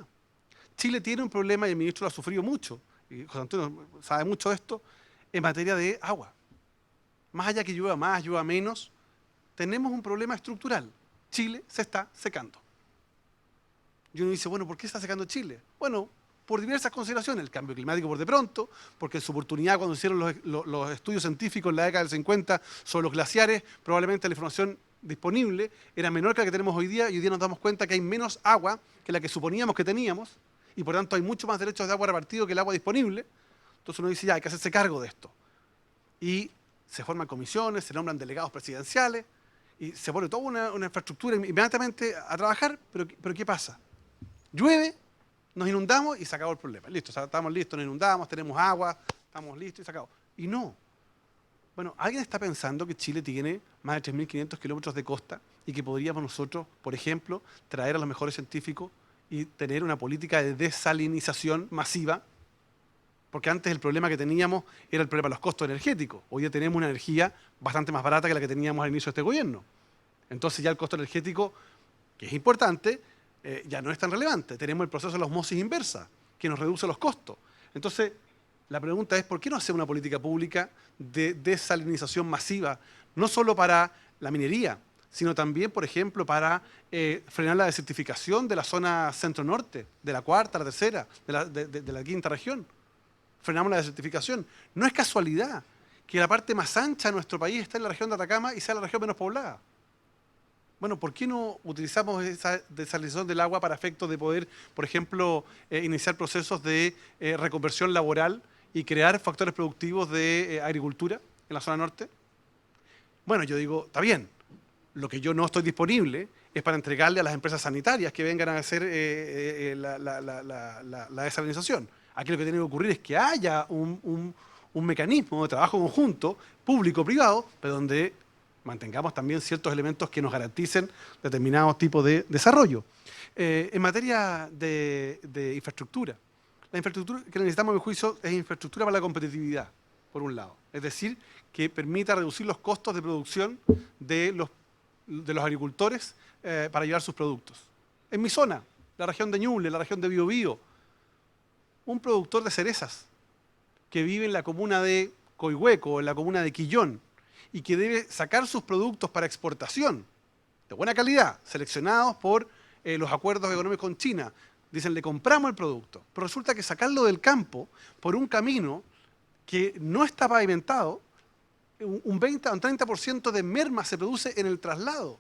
Chile tiene un problema, y el ministro lo ha sufrido mucho, y José Antonio sabe mucho de esto, en materia de agua. Más allá que llueva más, llueva menos, tenemos un problema estructural. Chile se está secando. Y uno dice, bueno, ¿por qué se está secando Chile? Bueno, por diversas consideraciones. El cambio climático por de pronto, porque en su oportunidad cuando hicieron los estudios científicos en la década del 50 sobre los glaciares, probablemente la información disponible era menor que la que tenemos hoy día, y hoy día nos damos cuenta que hay menos agua que la que suponíamos que teníamos, y por tanto hay mucho más derechos de agua repartido que el agua disponible. Entonces uno dice, ya, hay que hacerse cargo de esto. Y se forman comisiones, se nombran delegados presidenciales, y se pone toda una infraestructura inmediatamente a trabajar, pero ¿qué pasa? Llueve, nos inundamos y se acabó el problema. Listo, o sea, estamos listos, nos inundamos, tenemos agua, estamos listos y se acabó. Y no. Bueno, ¿alguien está pensando que Chile tiene más de 3.500 kilómetros de costa y que podríamos nosotros, por ejemplo, traer a los mejores científicos y tener una política de desalinización masiva? Porque antes el problema que teníamos era el problema de los costos energéticos. Hoy ya tenemos una energía bastante más barata que la que teníamos al inicio de este gobierno. Entonces ya el costo energético, que es importante, ya no es tan relevante. Tenemos el proceso de la osmosis inversa, que nos reduce los costos. Entonces, la pregunta es, ¿por qué no hacer una política pública de desalinización masiva? No solo para la minería, sino también, por ejemplo, para frenar la desertificación de la zona centro-norte, de la cuarta, la tercera, de la quinta región. Frenamos la desertificación. No es casualidad que la parte más ancha de nuestro país está en la región de Atacama y sea la región menos poblada. Bueno, ¿por qué no utilizamos esa desalinización del agua para efectos de poder, por ejemplo, iniciar procesos de reconversión laboral y crear factores productivos de agricultura en la zona norte? Bueno, yo digo, está bien. Lo que yo no estoy disponible es para entregarle a las empresas sanitarias que vengan a hacer la desalinización. Aquí lo que tiene que ocurrir es que haya un mecanismo de trabajo conjunto, público-privado, pero donde mantengamos también ciertos elementos que nos garanticen determinados tipos de desarrollo. En materia de infraestructura, la infraestructura que necesitamos, a mi juicio, es infraestructura para la competitividad, por un lado. Es decir, que permita reducir los costos de producción de los agricultores para llevar sus productos. En mi zona, la región de Ñuble, la región de Biobío, un productor de cerezas que vive en la comuna de Coihueco, en la comuna de Quillón, y que debe sacar sus productos para exportación, de buena calidad, seleccionados por los acuerdos económicos con China. Dicen, le compramos el producto, pero resulta que sacarlo del campo por un camino que no está pavimentado, un 20 o un 30% de merma se produce en el traslado.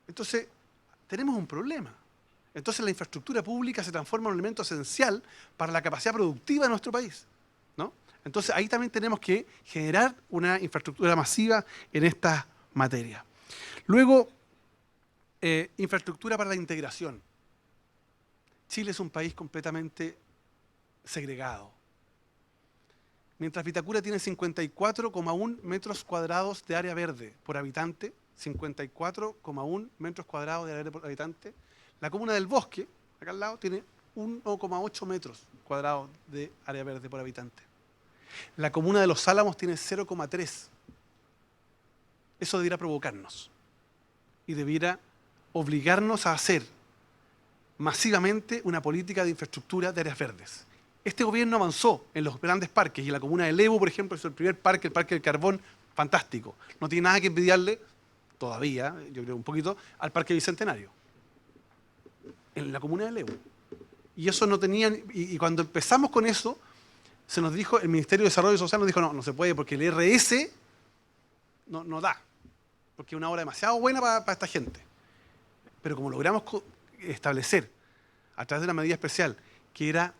Entonces, tenemos un problema. Entonces, la infraestructura pública se transforma en un elemento esencial para la capacidad productiva de nuestro país, ¿no? Entonces, ahí también tenemos que generar una infraestructura masiva en estas materias. Luego, infraestructura para la integración. Chile es un país completamente segregado. Mientras Vitacura tiene 54,1 metros cuadrados de área verde por habitante, 54,1 metros cuadrados de área verde por habitante, la comuna del Bosque, acá al lado, tiene 1,8 metros cuadrados de área verde por habitante. La comuna de Los Álamos tiene 0,3. Eso debiera provocarnos y debiera obligarnos a hacer masivamente una política de infraestructura de áreas verdes. Este gobierno avanzó en los grandes parques y en la comuna de Lebu, por ejemplo, es el primer parque, el Parque del Carbón, fantástico. No tiene nada que envidiarle, todavía, yo creo un poquito, al Parque Bicentenario, en la comuna de Lebu. Y eso no tenían, y cuando empezamos con eso, se nos dijo, el Ministerio de Desarrollo Social nos dijo, no se puede, porque el IRS no da, porque es una obra demasiado buena para esta gente. Pero como logramos establecer, a través de una medida especial, que era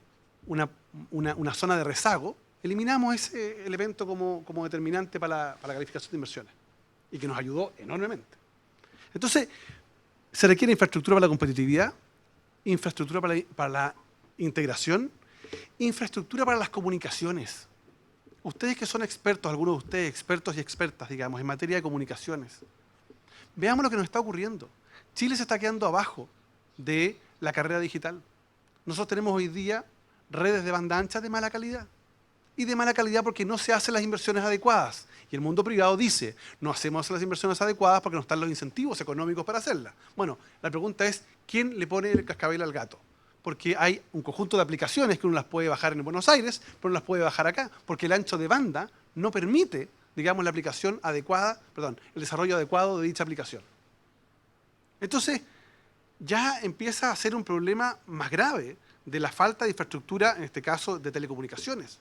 una zona de rezago, eliminamos ese elemento como determinante para la calificación de inversiones y que nos ayudó enormemente. Entonces, se requiere infraestructura para la competitividad, infraestructura para la integración, infraestructura para las comunicaciones. Ustedes que son expertos, algunos de ustedes expertos y expertas, digamos, en materia de comunicaciones, veamos lo que nos está ocurriendo. Chile se está quedando abajo de la carrera digital. Nosotros tenemos hoy día redes de banda ancha de mala calidad. Y de mala calidad porque no se hacen las inversiones adecuadas. Y el mundo privado dice, no hacemos las inversiones adecuadas porque no están los incentivos económicos para hacerlas. Bueno, la pregunta es, ¿quién le pone el cascabel al gato? Porque hay un conjunto de aplicaciones que uno las puede bajar en Buenos Aires, pero no las puede bajar acá, porque el ancho de banda no permite, digamos, la aplicación adecuada, perdón, el desarrollo adecuado de dicha aplicación. Entonces, ya empieza a ser un problema más grave de la falta de infraestructura, en este caso de telecomunicaciones.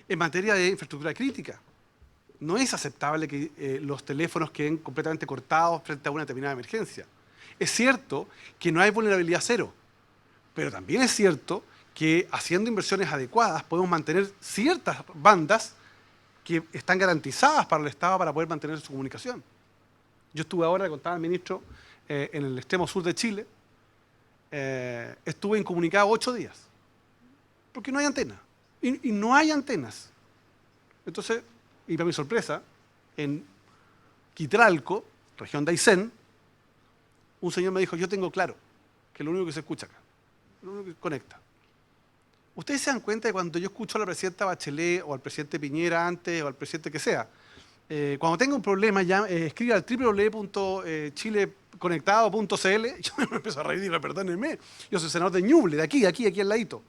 En materia de infraestructura crítica, no es aceptable que los teléfonos queden completamente cortados frente a una determinada emergencia. Es cierto que no hay vulnerabilidad cero, pero también es cierto que haciendo inversiones adecuadas podemos mantener ciertas bandas que están garantizadas para el Estado para poder mantener su comunicación. Yo estuve ahora, le contaba al ministro, en el extremo sur de Chile, estuve incomunicado 8 días, porque no hay antena. Y no hay antenas. Entonces, y para mi sorpresa, en Quitralco, región de Aysén, un señor me dijo, yo tengo claro que lo único que se escucha acá, lo único que conecta. Ustedes se dan cuenta de cuando yo escucho a la presidenta Bachelet o al presidente Piñera antes o al presidente que sea, cuando tenga un problema, ya escribe al www.chileconectado.cl, yo me empiezo a reír, perdónenme, yo soy senador de Ñuble, de aquí al ladito.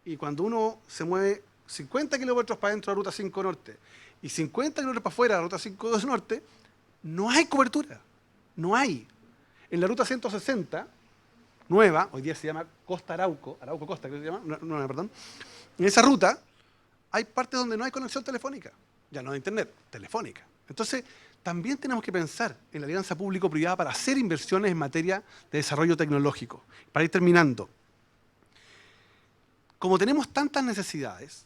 Y cuando uno se mueve 50 kilómetros para adentro de la Ruta 5 Norte y 50 kilómetros para afuera de la Ruta 5 Norte, no hay cobertura. No hay. En la Ruta 160, nueva, hoy día se llama Costa Arauco Costa, creo que se llama, nueva, perdón. En esa ruta hay partes donde no hay conexión telefónica. Ya no hay internet, telefónica. Entonces, también tenemos que pensar en la alianza público-privada para hacer inversiones en materia de desarrollo tecnológico. Para ir terminando. Como tenemos tantas necesidades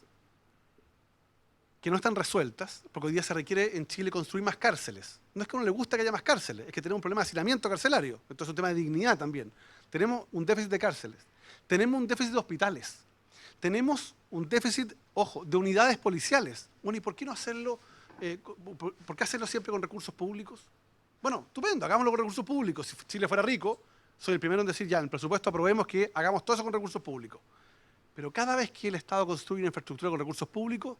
que no están resueltas, porque hoy día se requiere en Chile construir más cárceles. No es que a uno le guste que haya más cárceles, es que tenemos un problema de hacinamiento carcelario. Entonces es un tema de dignidad también. Tenemos un déficit de cárceles. Tenemos un déficit de hospitales. Tenemos un déficit, ojo, de unidades policiales. Bueno, ¿y por qué no hacerlo? ¿Por qué hacerlo siempre con recursos públicos? Bueno, estupendo, hagámoslo con recursos públicos. Si Chile fuera rico, soy el primero en decir ya, en el presupuesto aprobemos que hagamos todo eso con recursos públicos. Pero cada vez que el Estado construye una infraestructura con recursos públicos,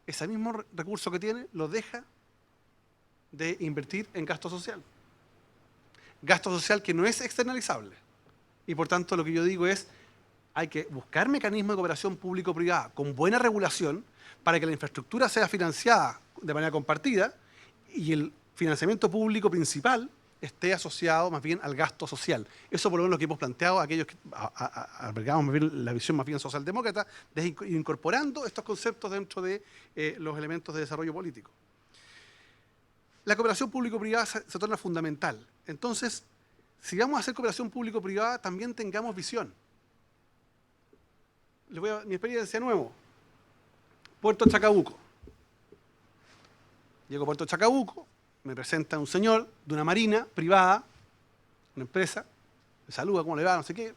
ese mismo recurso que tiene lo deja de invertir en gasto social. Gasto social que no es externalizable. Y por tanto lo que yo digo es, hay que buscar mecanismos de cooperación público-privada con buena regulación para que la infraestructura sea financiada de manera compartida y el financiamiento público principal esté asociado más bien al gasto social. Eso por lo menos lo que hemos planteado aquellos que albergamos más bien la visión más bien socialdemócrata, de incorporando estos conceptos dentro de los elementos de desarrollo político. La cooperación público-privada se torna fundamental. Entonces, si vamos a hacer cooperación público-privada, también tengamos visión. Les voy a mi experiencia de nuevo. Puerto Chacabuco. Llego a Puerto Chacabuco, me presenta un señor de una marina privada, una empresa, me saluda, ¿cómo le va? No sé qué.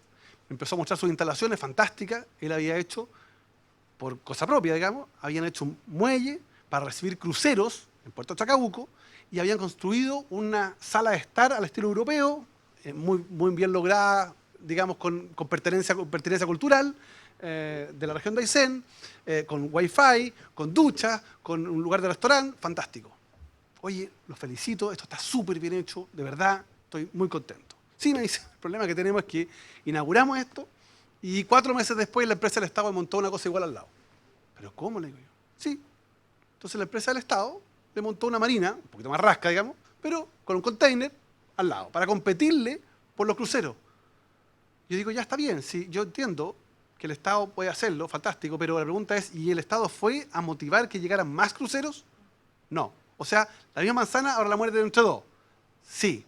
Me empezó a mostrar sus instalaciones fantásticas. Él había hecho, por cosa propia, digamos, habían hecho un muelle para recibir cruceros en Puerto Chacabuco y habían construido una sala de estar al estilo europeo, muy bien lograda, digamos, con pertenencia cultural, de la región de Aysén, con wifi, con ducha, con un lugar de restaurante, fantástico. Oye, los felicito, esto está súper bien hecho, de verdad, estoy muy contento. Sí, me dice, el problema que tenemos es que inauguramos esto y 4 meses después la empresa del Estado montó una cosa igual al lado. ¿Pero cómo? Le digo yo. Sí. Entonces la empresa del Estado le montó una marina, un poquito más rasca, digamos, pero con un container al lado, para competirle por los cruceros. Yo digo, ya está bien, sí, yo entiendo que el Estado puede hacerlo, fantástico, pero la pregunta es, ¿y el Estado fue a motivar que llegaran más cruceros? No. O sea, la misma manzana ahora la muerde entre dos. Sí,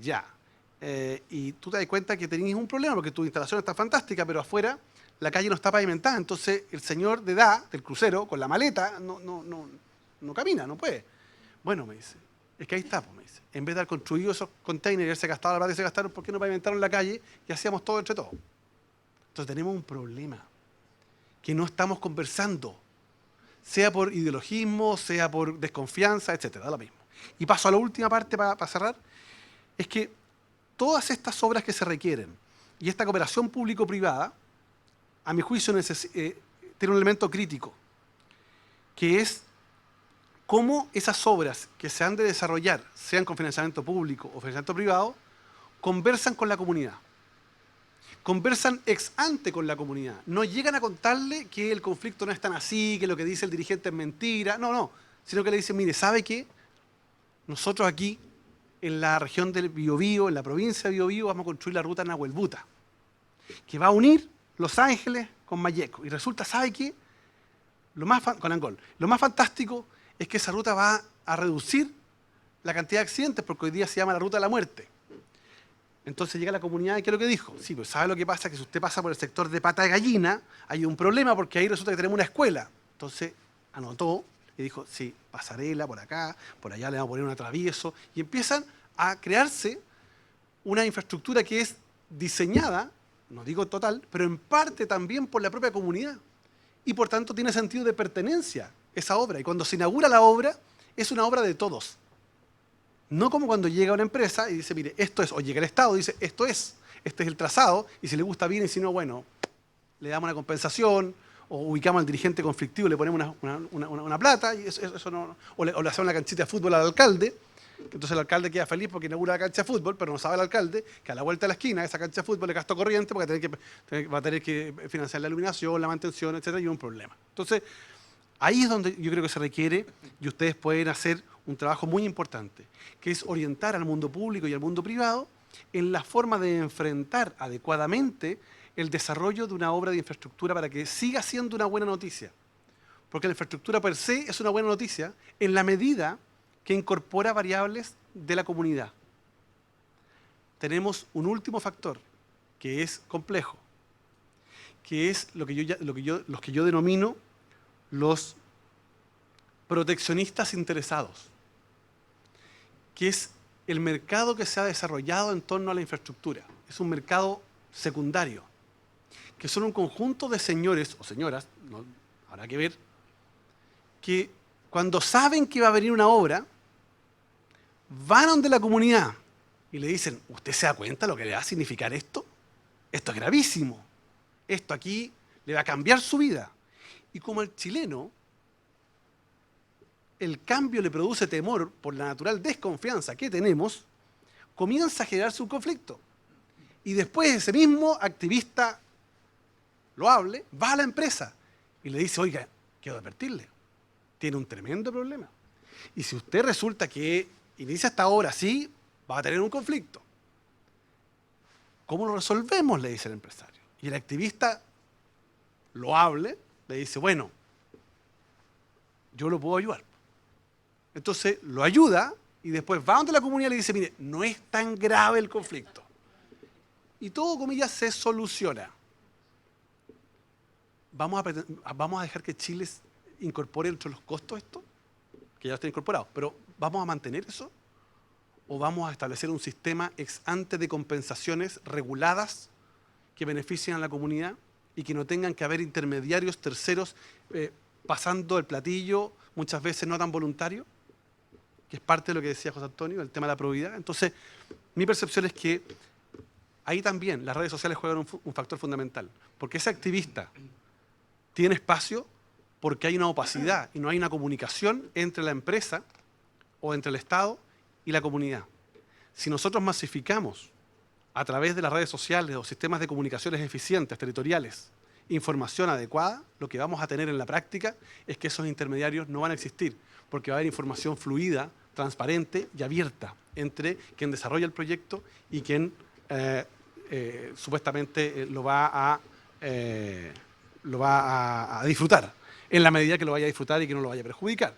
ya. y tú te das cuenta que tenías un problema porque tu instalación está fantástica, pero afuera la calle no está pavimentada. Entonces el señor de edad del crucero con la maleta no camina, no puede. Bueno, me dice, es que ahí está, pues, me dice. En vez de haber construido esos containers y haberse gastado la plata que se gastaron, ¿por qué no pavimentaron la calle y hacíamos todo entre todos? Entonces tenemos un problema que no estamos conversando, sea por ideologismo, sea por desconfianza, etcétera, da lo mismo. Y paso a la última parte para cerrar, es que todas estas obras que se requieren y esta cooperación público-privada, a mi juicio, tiene un elemento crítico, que es cómo esas obras que se han de desarrollar, sean con financiamiento público o financiamiento privado, conversan con la comunidad. Conversan ex ante con la comunidad. No llegan a contarle que el conflicto no es tan así, que lo que dice el dirigente es mentira. No. Sino que le dicen, mire, ¿sabe qué? Nosotros aquí, en la región del Biobío, en la provincia de Biobío, vamos a construir la ruta Nahuelbuta, que va a unir Los Ángeles con Malleco. Y resulta, ¿sabe qué? Con Angol. Lo más fantástico es que esa ruta va a reducir la cantidad de accidentes, porque hoy día se llama la ruta de la muerte. Entonces llega la comunidad y ¿qué es lo que dijo? Sí, pues ¿sabe lo que pasa? Que si usted pasa por el sector de Pata de Gallina, hay un problema porque ahí resulta que tenemos una escuela. Entonces anotó y dijo, sí, pasarela por acá, por allá le vamos a poner un atravieso. Y empiezan a crearse una infraestructura que es diseñada, no digo total, pero en parte también por la propia comunidad. Y por tanto tiene sentido de pertenencia esa obra. Y cuando se inaugura la obra, es una obra de todos. No como cuando llega una empresa y dice, mire, esto es, o llega el Estado y dice, este es el trazado, y si le gusta bien y si no, bueno, le damos una compensación, o ubicamos al dirigente conflictivo, le ponemos una plata, y eso no, o le hacemos una canchita de fútbol al alcalde, entonces el alcalde queda feliz porque inaugura la cancha de fútbol, pero no sabe el alcalde que a la vuelta de la esquina esa cancha de fútbol le gastó corriente porque va a tener que financiar la iluminación, la mantención, etcétera, y un problema. Entonces, ahí es donde yo creo que se requiere, y ustedes pueden hacer un trabajo muy importante, que es orientar al mundo público y al mundo privado en la forma de enfrentar adecuadamente el desarrollo de una obra de infraestructura para que siga siendo una buena noticia. Porque la infraestructura per se es una buena noticia en la medida que incorpora variables de la comunidad. Tenemos un último factor que es complejo, que es los que yo denomino los proteccionistas interesados, que es el mercado que se ha desarrollado en torno a la infraestructura. Es un mercado secundario, que son un conjunto de señores o señoras, no, habrá que ver, que cuando saben que va a venir una obra, van donde la comunidad y le dicen, ¿usted se da cuenta lo que le va a significar esto? Esto es gravísimo. Esto aquí le va a cambiar su vida. Y como al chileno el cambio le produce temor por la natural desconfianza que tenemos, comienza a generarse un conflicto. Y después ese mismo activista loable va a la empresa y le dice, oiga, quiero advertirle, tiene un tremendo problema. Y si usted resulta que inicia esta obra así, va a tener un conflicto. ¿Cómo lo resolvemos?, le dice el empresario. Y el activista loable le dice, bueno, yo lo puedo ayudar. Entonces lo ayuda y después va donde la comunidad y le dice, mire, no es tan grave el conflicto. Y todo, comillas, se soluciona. ¿Vamos a dejar que Chile incorpore entre los costos esto? Que ya está incorporado. Pero ¿vamos a mantener eso? ¿O vamos a establecer un sistema ex ante de compensaciones reguladas que beneficien a la comunidad y que no tengan que haber intermediarios terceros pasando el platillo, muchas veces no tan voluntario? Que es parte de lo que decía José Antonio, el tema de la probidad. Entonces, mi percepción es que ahí también las redes sociales juegan un factor fundamental, porque ese activista tiene espacio porque hay una opacidad y no hay una comunicación entre la empresa o entre el Estado y la comunidad. Si nosotros masificamos a través de las redes sociales o sistemas de comunicaciones eficientes, territoriales, información adecuada, lo que vamos a tener en la práctica es que esos intermediarios no van a existir, porque va a haber información fluida, transparente y abierta entre quien desarrolla el proyecto y quien supuestamente lo va a disfrutar, en la medida que lo vaya a disfrutar y que no lo vaya a perjudicar.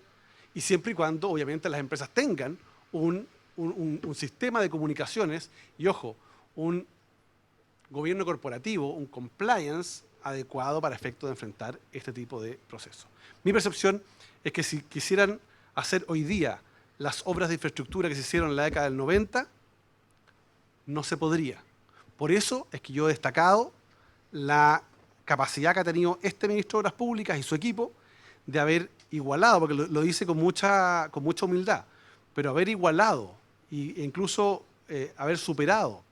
Y siempre y cuando, obviamente, las empresas tengan un un sistema de comunicaciones y, ojo, un gobierno corporativo, un compliance adecuado para efecto de enfrentar este tipo de procesos. Mi percepción es que si quisieran hacer hoy día las obras de infraestructura que se hicieron en la década del 90, no se podría. Por eso es que yo he destacado la capacidad que ha tenido este ministro de Obras Públicas y su equipo de haber igualado, porque lo dice con mucha humildad, pero haber igualado e incluso haber superado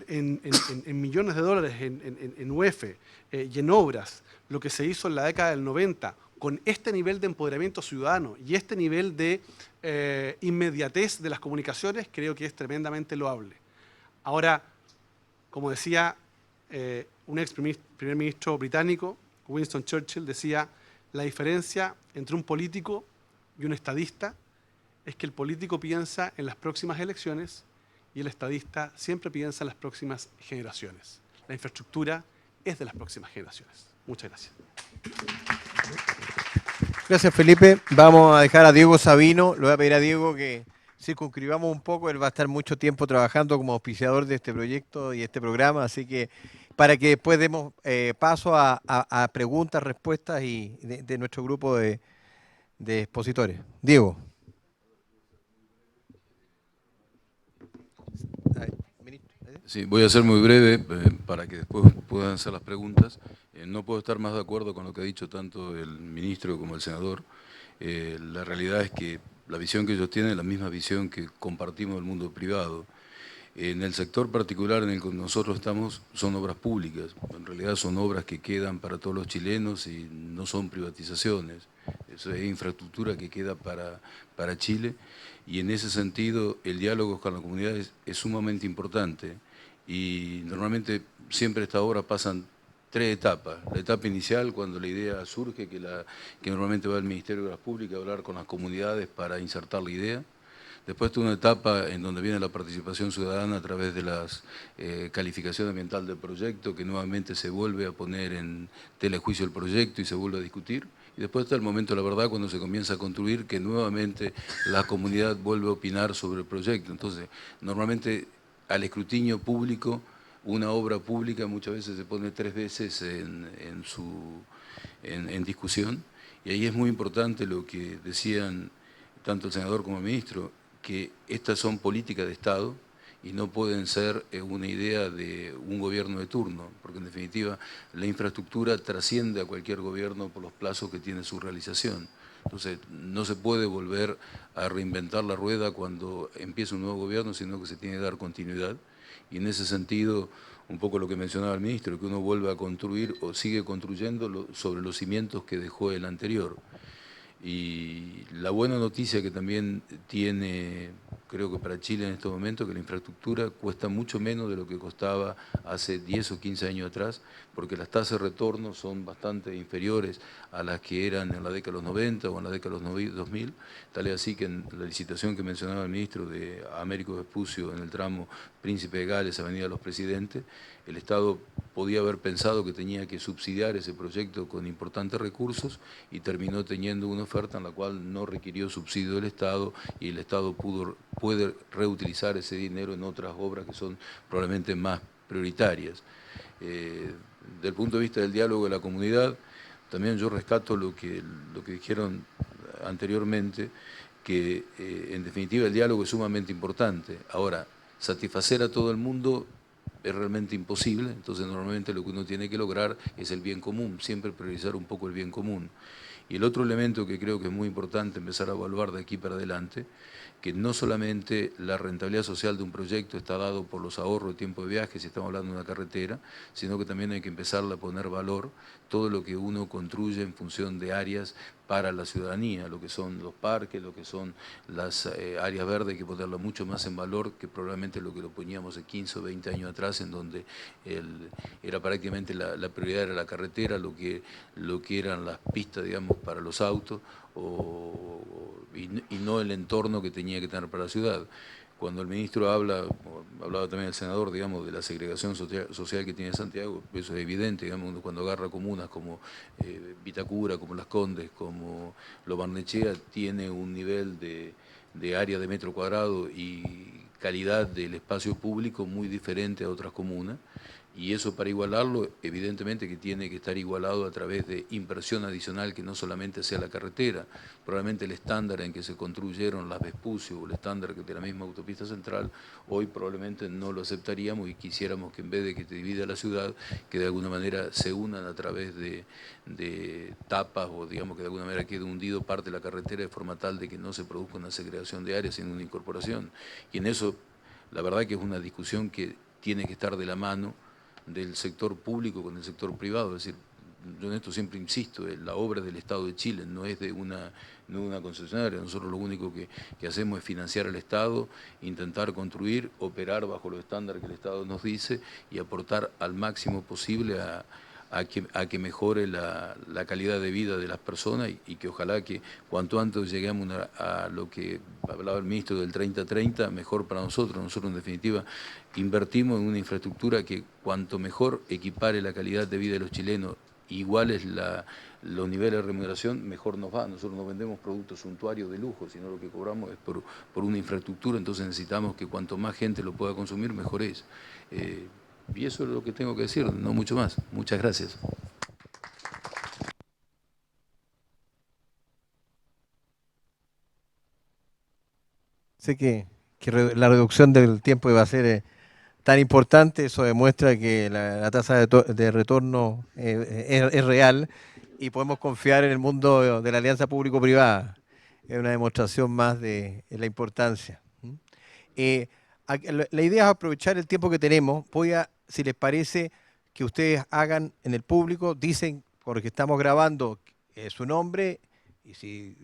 en millones de dólares en UF y en obras lo que se hizo en la década del 90 con este nivel de empoderamiento ciudadano y este nivel de inmediatez de las comunicaciones, creo que es tremendamente loable. Ahora, como decía un ex primer ministro británico, Winston Churchill, decía, la diferencia entre un político y un estadista es que el político piensa en las próximas elecciones y el estadista siempre piensa en las próximas generaciones. La infraestructura es de las próximas generaciones. Muchas gracias. Gracias, Felipe. Vamos a dejar a Diego Sabino. Le voy a pedir a Diego que circunscribamos un poco. Él va a estar mucho tiempo trabajando como auspiciador de este proyecto y este programa, así que para que después demos paso a preguntas, respuestas y de nuestro grupo de expositores. Diego. Sí, voy a ser muy breve para que después puedan hacer las preguntas. No puedo estar más de acuerdo con lo que ha dicho tanto el ministro como el senador. La realidad es que la visión que ellos tienen es la misma visión que compartimos del mundo privado. En el sector particular en el que nosotros estamos son obras públicas, en realidad son obras que quedan para todos los chilenos y no son privatizaciones, eso es infraestructura que queda para Chile y en ese sentido el diálogo con la comunidad es sumamente importante y normalmente siempre estas obras pasan tres etapas. La etapa inicial, cuando la idea surge, que normalmente va al Ministerio de Obras Públicas a hablar con las comunidades para insertar la idea. Después tuvo una etapa en donde viene la participación ciudadana a través de la calificación ambiental del proyecto, que nuevamente se vuelve a poner en telejuicio el proyecto y se vuelve a discutir. Y después está el momento de la verdad, cuando se comienza a construir, que nuevamente la comunidad vuelve a opinar sobre el proyecto. Entonces, normalmente al escrutinio público, una obra pública muchas veces se pone 3 veces en discusión. Y ahí es muy importante lo que decían tanto el senador como el ministro, que estas son políticas de Estado y no pueden ser una idea de un gobierno de turno, porque en definitiva la infraestructura trasciende a cualquier gobierno por los plazos que tiene su realización. Entonces no se puede volver a reinventar la rueda cuando empieza un nuevo gobierno, sino que se tiene que dar continuidad. Y en ese sentido, un poco lo que mencionaba el ministro, que uno vuelve a construir o sigue construyendo sobre los cimientos que dejó el anterior. Y la buena noticia que también tiene, creo que para Chile en estos momentos, que la infraestructura cuesta mucho menos de lo que costaba hace 10 o 15 años atrás, porque las tasas de retorno son bastante inferiores a las que eran en la década de los 90 o en la década de los 2000, tal es así que en la licitación que mencionaba el ministro de Américo Vespucio en el tramo Príncipe de Gales, Avenida de los Presidentes, el Estado podía haber pensado que tenía que subsidiar ese proyecto con importantes recursos y terminó teniendo una oferta en la cual no requirió subsidio del Estado y el Estado puede reutilizar ese dinero en otras obras que son probablemente más prioritarias. Desde el punto de vista del diálogo de la comunidad, también yo rescato lo que dijeron anteriormente, que en definitiva el diálogo es sumamente importante. Ahora, satisfacer a todo el mundo es realmente imposible, entonces normalmente lo que uno tiene que lograr es el bien común, siempre priorizar un poco el bien común. Y el otro elemento que creo que es muy importante empezar a evaluar de aquí para adelante, que no solamente la rentabilidad social de un proyecto está dado por los ahorros de tiempo de viaje, si estamos hablando de una carretera, sino que también hay que empezar a poner valor todo lo que uno construye en función de áreas para la ciudadanía, lo que son los parques, lo que son las áreas verdes, hay que ponerlo mucho más en valor que probablemente lo que lo poníamos de 15 o 20 años atrás, en donde era prácticamente la prioridad era la carretera, lo que eran las pistas, digamos, para los autos, y no el entorno que tenía que tener para la ciudad. Cuando el ministro hablaba también el senador, digamos, de la segregación social que tiene Santiago, eso es evidente, digamos, cuando agarra comunas como Vitacura, como Las Condes, como Lo Barnechea, tiene un nivel de de área de metro cuadrado y calidad del espacio público muy diferente a otras comunas. Y eso, para igualarlo, evidentemente que tiene que estar igualado a través de inversión adicional, que no solamente sea la carretera. Probablemente el estándar en que se construyeron las Vespucio o el estándar de la misma autopista central, hoy probablemente no lo aceptaríamos y quisiéramos que, en vez de que te divida la ciudad, que de alguna manera se unan a través de tapas, o digamos que de alguna manera quede hundido parte de la carretera de forma tal de que no se produzca una segregación de áreas, sino una incorporación. Y en eso, la verdad que es una discusión que tiene que estar de la mano del sector público con el sector privado. Es decir, yo en esto siempre insisto, la obra del Estado de Chile, no es de una concesionaria. Nosotros lo único que hacemos es financiar al Estado, intentar construir, operar bajo los estándares que el Estado nos dice y aportar al máximo posible a que mejore la calidad de vida de las personas y que ojalá que cuanto antes lleguemos a lo que hablaba el ministro del 30-30, mejor para nosotros. Nosotros, en definitiva, invertimos en una infraestructura que cuanto mejor equipare la calidad de vida de los chilenos, iguales los niveles de remuneración, mejor nos va. Nosotros no vendemos productos suntuarios de lujo, sino lo que cobramos es por una infraestructura. Entonces necesitamos que cuanto más gente lo pueda consumir, mejor es. Y eso es lo que tengo que decir, no mucho más. Muchas gracias. Sé que la reducción del tiempo iba a ser tan importante. Eso demuestra que la tasa de retorno es real y podemos confiar en el mundo de la alianza público-privada. Es una demostración más de la importancia. Eh, la idea es aprovechar el tiempo que tenemos. Voy a, si les parece, que ustedes hagan en el público, dicen, porque estamos grabando, su nombre, y si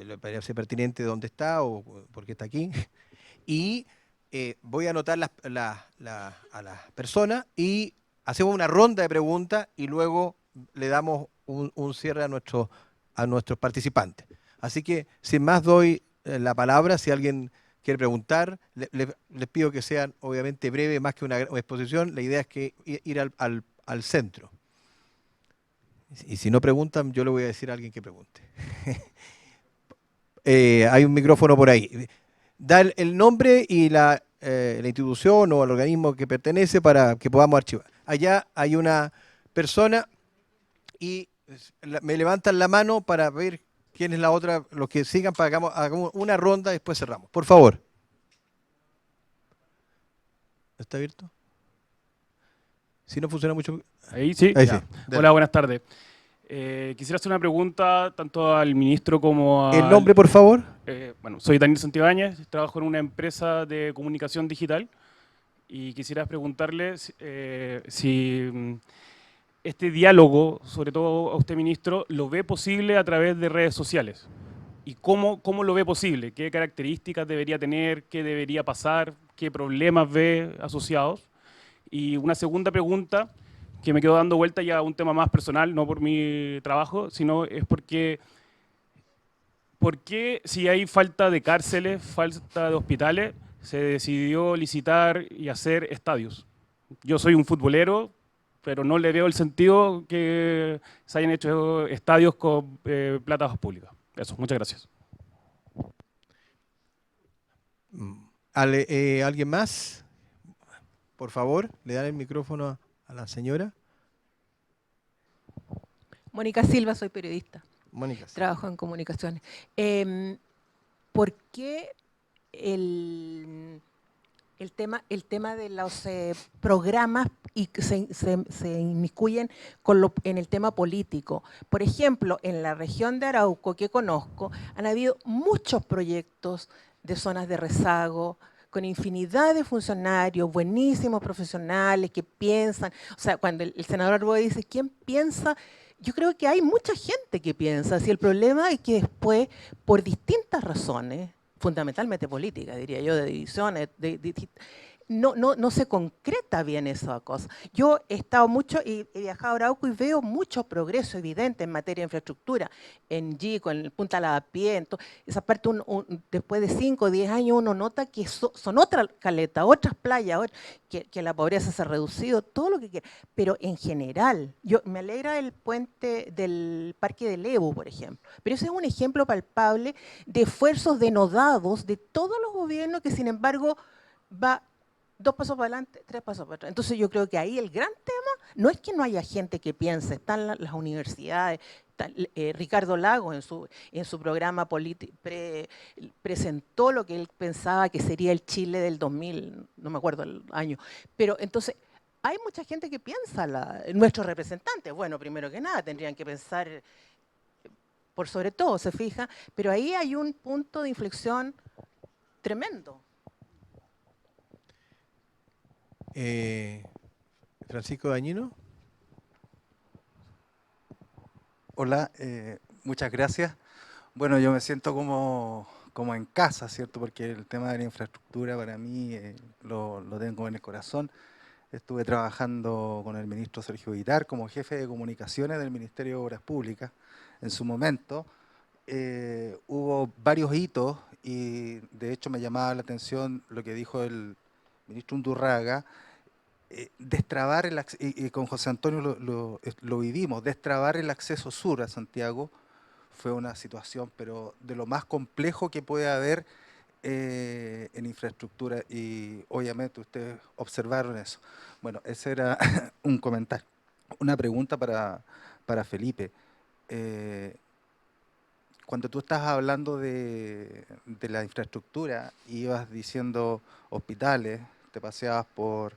le parece pertinente dónde está o por qué está aquí. Y voy a anotar a las personas y hacemos una ronda de preguntas y luego le damos un cierre a nuestros participantes. Así que, sin más, doy la palabra. Si alguien quiere preguntar, les pido que sean obviamente breves, más que una exposición. La idea es que ir al centro. Y si no preguntan, yo le voy a decir a alguien que pregunte. Hay un micrófono por ahí. Da el nombre y la institución o el organismo que pertenece para que podamos archivar. Allá hay una persona y me levantan la mano para ver quién es la otra, los que sigan, para que hagamos una ronda y después cerramos. Por favor. ¿Está abierto? Si no funciona mucho. Ahí sí. Ahí sí. Hola, buenas tardes. Quisiera hacer una pregunta tanto al ministro como ¿El nombre, por favor? Bueno, soy Daniel Santibáñez, trabajo en una empresa de comunicación digital y quisiera preguntarle si este diálogo, sobre todo a usted, ministro, lo ve posible a través de redes sociales. ¿Y cómo lo ve posible? ¿Qué características debería tener? ¿Qué debería pasar? ¿Qué problemas ve asociados? Y una segunda pregunta que me quedo dando vuelta ya a un tema más personal, no por mi trabajo, sino es porque ¿por qué, si hay falta de cárceles, falta de hospitales, se decidió licitar y hacer estadios? Yo soy un futbolero, pero no le veo el sentido que se hayan hecho estadios con plata pública. Eso, muchas gracias. ¿Alguien más? Por favor, le dan el micrófono a la señora. Mónica Silva, soy periodista. Mónica. Trabajo en comunicaciones. ¿Por qué el tema de los programas y que se inmiscuyen en el tema político? Por ejemplo, en la región de Arauco, que conozco, han habido muchos proyectos de zonas de rezago, con infinidad de funcionarios, buenísimos profesionales que piensan. O sea, cuando el senador Arboe dice, ¿quién piensa? Yo creo que hay mucha gente que piensa. Si el problema es que después, por distintas razones, fundamentalmente políticas, diría yo, de divisiones, no se concreta bien esa cosa. Yo he estado mucho y he viajado a Arauco y veo mucho progreso evidente en materia de infraestructura, en Yico, en Punta Lavapié, en esa parte después de 5 o 10 años uno nota que son otras caletas, otras playas, que la pobreza se ha reducido, todo lo que quiera. Pero en general, me alegra el puente del Parque del Evo, por ejemplo, pero ese es un ejemplo palpable de esfuerzos denodados de todos los gobiernos que sin embargo va 2 pasos para adelante, 3 pasos para atrás. Entonces yo creo que ahí el gran tema no es que no haya gente que piense, están las universidades, Ricardo Lagos en su programa presentó lo que él pensaba que sería el Chile del 2000, no me acuerdo el año, pero entonces hay mucha gente que piensa, nuestros representantes, bueno, primero que nada tendrían que pensar por sobre todo, se fija, pero ahí hay un punto de inflexión tremendo. Francisco Dañino. Hola, muchas gracias. Bueno, yo me siento como en casa, ¿cierto? Porque el tema de la infraestructura para mí lo tengo en el corazón. Estuve trabajando con el ministro Sergio Villar como jefe de comunicaciones del Ministerio de Obras Públicas en su momento. Hubo varios hitos y de hecho me llamaba la atención lo que dijo el ministro Undurraga, destrabar y con José Antonio lo vivimos, destrabar el acceso sur a Santiago fue una situación, pero de lo más complejo que puede haber en infraestructura, y obviamente ustedes observaron eso. Bueno, ese era un comentario. Una pregunta para Felipe. Cuando tú estás hablando de la infraestructura, ibas diciendo hospitales, te paseabas por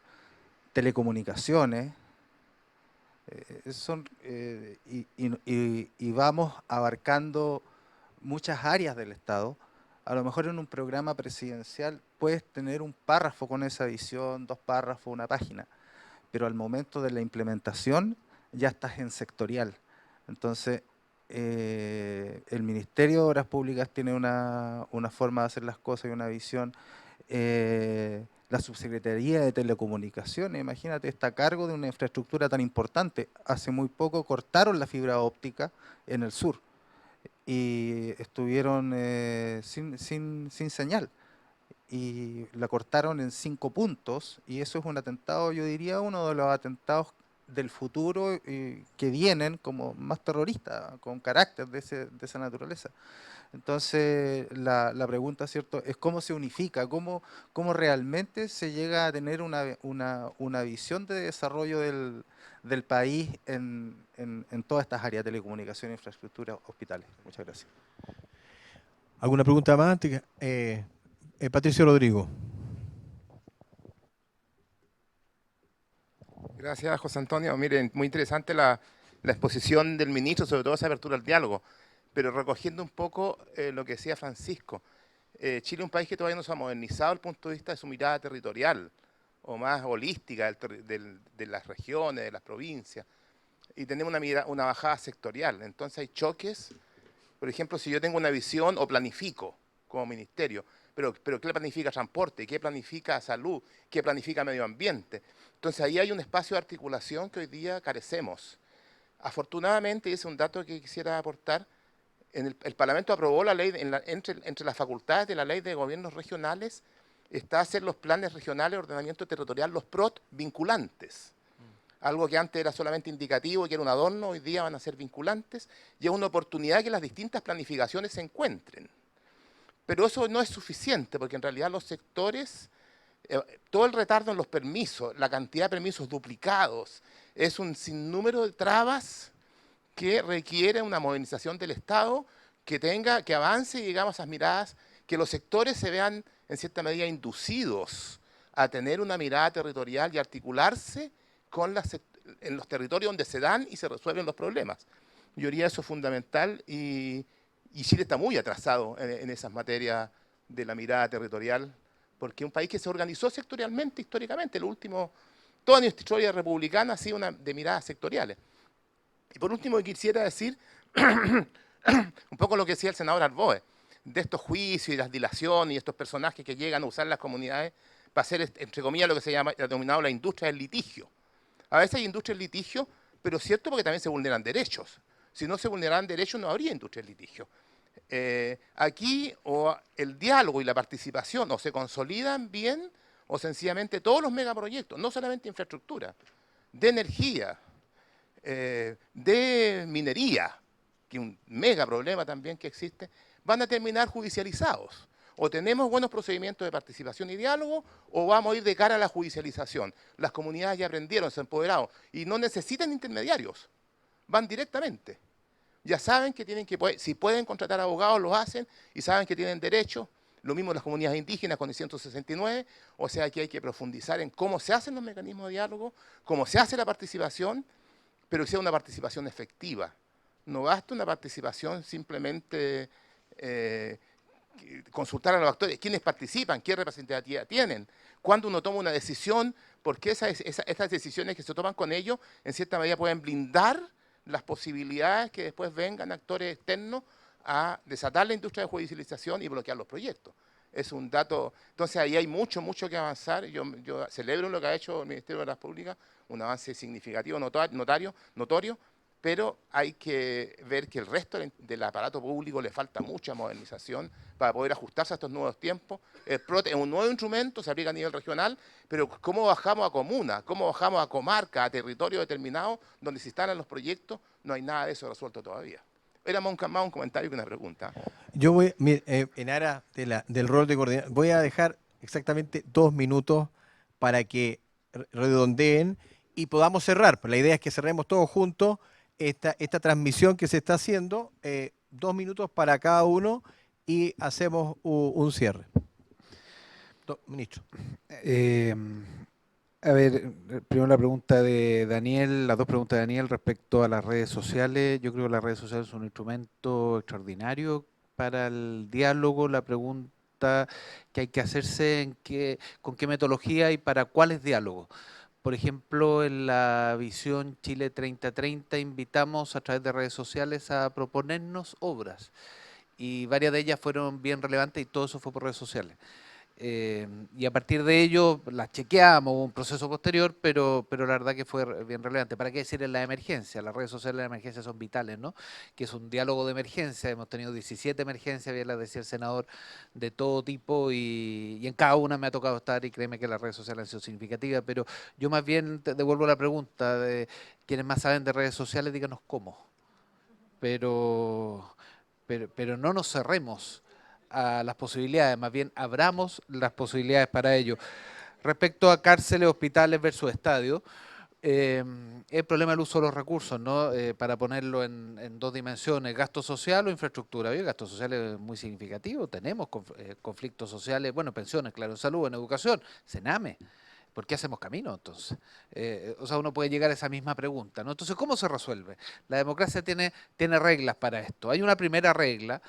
telecomunicaciones, y vamos abarcando muchas áreas del Estado. A lo mejor en un programa presidencial puedes tener un párrafo con esa visión, 2 párrafos, una página, pero al momento de la implementación ya estás en sectorial. Entonces, el Ministerio de Obras Públicas tiene una forma de hacer las cosas y una visión. La Subsecretaría de Telecomunicaciones, imagínate, está a cargo de una infraestructura tan importante. Hace muy poco cortaron la fibra óptica en el sur y estuvieron sin señal. Y la cortaron en 5 puntos y eso es un atentado, yo diría, uno de los atentados del futuro que vienen como más terroristas, con carácter de esa naturaleza. Entonces, la pregunta, ¿cierto?, es cómo se unifica, cómo realmente se llega a tener una visión de desarrollo del país en todas estas áreas: telecomunicación, infraestructura, hospitales. Muchas gracias. ¿Alguna pregunta más? Patricio Rodrigo. Gracias, José Antonio. Miren, muy interesante la exposición del ministro, sobre todo esa apertura al diálogo, pero recogiendo un poco lo que decía Francisco. Chile es un país que todavía no se ha modernizado desde el punto de vista de su mirada territorial, o más holística de las regiones, de las provincias, y tenemos una bajada sectorial. Entonces hay choques. Por ejemplo, si yo tengo una visión o planifico como ministerio, pero ¿qué planifica transporte? ¿Qué planifica salud? ¿Qué planifica medio ambiente? Entonces ahí hay un espacio de articulación que hoy día carecemos. Afortunadamente, y ese es un dato que quisiera aportar, el Parlamento aprobó la ley, entre las facultades de la ley de gobiernos regionales, está hacer los planes regionales de ordenamiento territorial, los PROT, vinculantes. Algo que antes era solamente indicativo y que era un adorno, hoy día van a ser vinculantes, y es una oportunidad que las distintas planificaciones se encuentren. Pero eso no es suficiente, porque en realidad los sectores, todo el retardo en los permisos, la cantidad de permisos duplicados, es un sinnúmero de trabas que requiere una modernización del Estado que avance y llegamos a esas miradas, que los sectores se vean en cierta medida inducidos a tener una mirada territorial y articularse en los territorios donde se dan y se resuelven los problemas. Yo diría eso es fundamental y Chile está muy atrasado en esas materias de la mirada territorial, porque es un país que se organizó sectorialmente históricamente. Toda nuestra historia republicana ha sido de miradas sectoriales. Y por último, quisiera decir un poco lo que decía el senador Arboe, de estos juicios y las dilaciones y estos personajes que llegan a usar las comunidades para hacer, entre comillas, lo que se llama, denominado la industria del litigio. A veces hay industria del litigio, pero es cierto porque también se vulneran derechos. Si no se vulneraran derechos, no habría industria del litigio. Aquí o el diálogo y la participación o se consolidan bien o sencillamente todos los megaproyectos, no solamente infraestructura, de energía, de minería, que es un mega problema también que existe, van a terminar judicializados. O tenemos buenos procedimientos de participación y diálogo, o vamos a ir de cara a la judicialización. Las comunidades ya aprendieron, se han empoderado, y no necesitan intermediarios, van directamente. Ya saben que tienen que, si pueden contratar abogados, lo hacen, y saben que tienen derecho. Lo mismo las comunidades indígenas con el 169, o sea que hay que profundizar en cómo se hacen los mecanismos de diálogo, cómo se hace la participación, pero que sea una participación efectiva. No basta una participación simplemente consultar a los actores, quiénes participan, qué representatividad tienen, cuando uno toma una decisión, porque estas decisiones que se toman con ellos, en cierta medida pueden blindar las posibilidades que después vengan actores externos a desatar la industria de judicialización y bloquear los proyectos. Es un dato, entonces ahí hay mucho que avanzar. Yo celebro lo que ha hecho el Ministerio de Obras Públicas, un avance significativo, notorio, pero hay que ver que el resto del aparato público le falta mucha modernización para poder ajustarse a estos nuevos tiempos. El PROTE es un nuevo instrumento, se aplica a nivel regional, pero ¿cómo bajamos a comuna? ¿Cómo bajamos a comarca, a territorio determinado, donde se instalan los proyectos? No hay nada de eso resuelto todavía. Era más un comentario que una pregunta. Yo voy, en aras del rol de coordinador, voy a dejar exactamente 2 minutos para que redondeen y podamos cerrar. La idea es que cerremos todos juntos esta transmisión que se está haciendo, 2 minutos para cada uno y hacemos un cierre. Ministro. A ver, primero la pregunta de Daniel, las dos preguntas de Daniel respecto a las redes sociales. Yo creo que las redes sociales son un instrumento extraordinario para el diálogo. La pregunta que hay que hacerse con qué metodología y para cuáles diálogos. Por ejemplo, en la visión Chile 3030 invitamos a través de redes sociales a proponernos obras y varias de ellas fueron bien relevantes y todo eso fue por redes sociales. Y a partir de ello las chequeamos, hubo un proceso posterior, pero la verdad que fue bien relevante. ¿Para qué decir en la emergencia? Las redes sociales de la emergencia son vitales, ¿no? Que es un diálogo de emergencia, hemos tenido 17 emergencias, bien las decía el senador, de todo tipo y en cada una me ha tocado estar y créeme que las redes sociales han sido significativas, pero yo más bien te devuelvo la pregunta de quienes más saben de redes sociales, díganos cómo. Pero no nos cerremos a las posibilidades, más bien abramos las posibilidades para ello. Respecto a cárceles, hospitales versus estadios, el problema del uso de los recursos, ¿no? Para ponerlo en dos dimensiones, gasto social o infraestructura. El gasto social es muy significativo, tenemos conflictos sociales, bueno, pensiones, claro, en salud, en educación, Sename. ¿Por qué hacemos camino entonces? O sea, uno puede llegar a esa misma pregunta, ¿no? Entonces, ¿cómo se resuelve? La democracia tiene reglas para esto. Hay una primera regla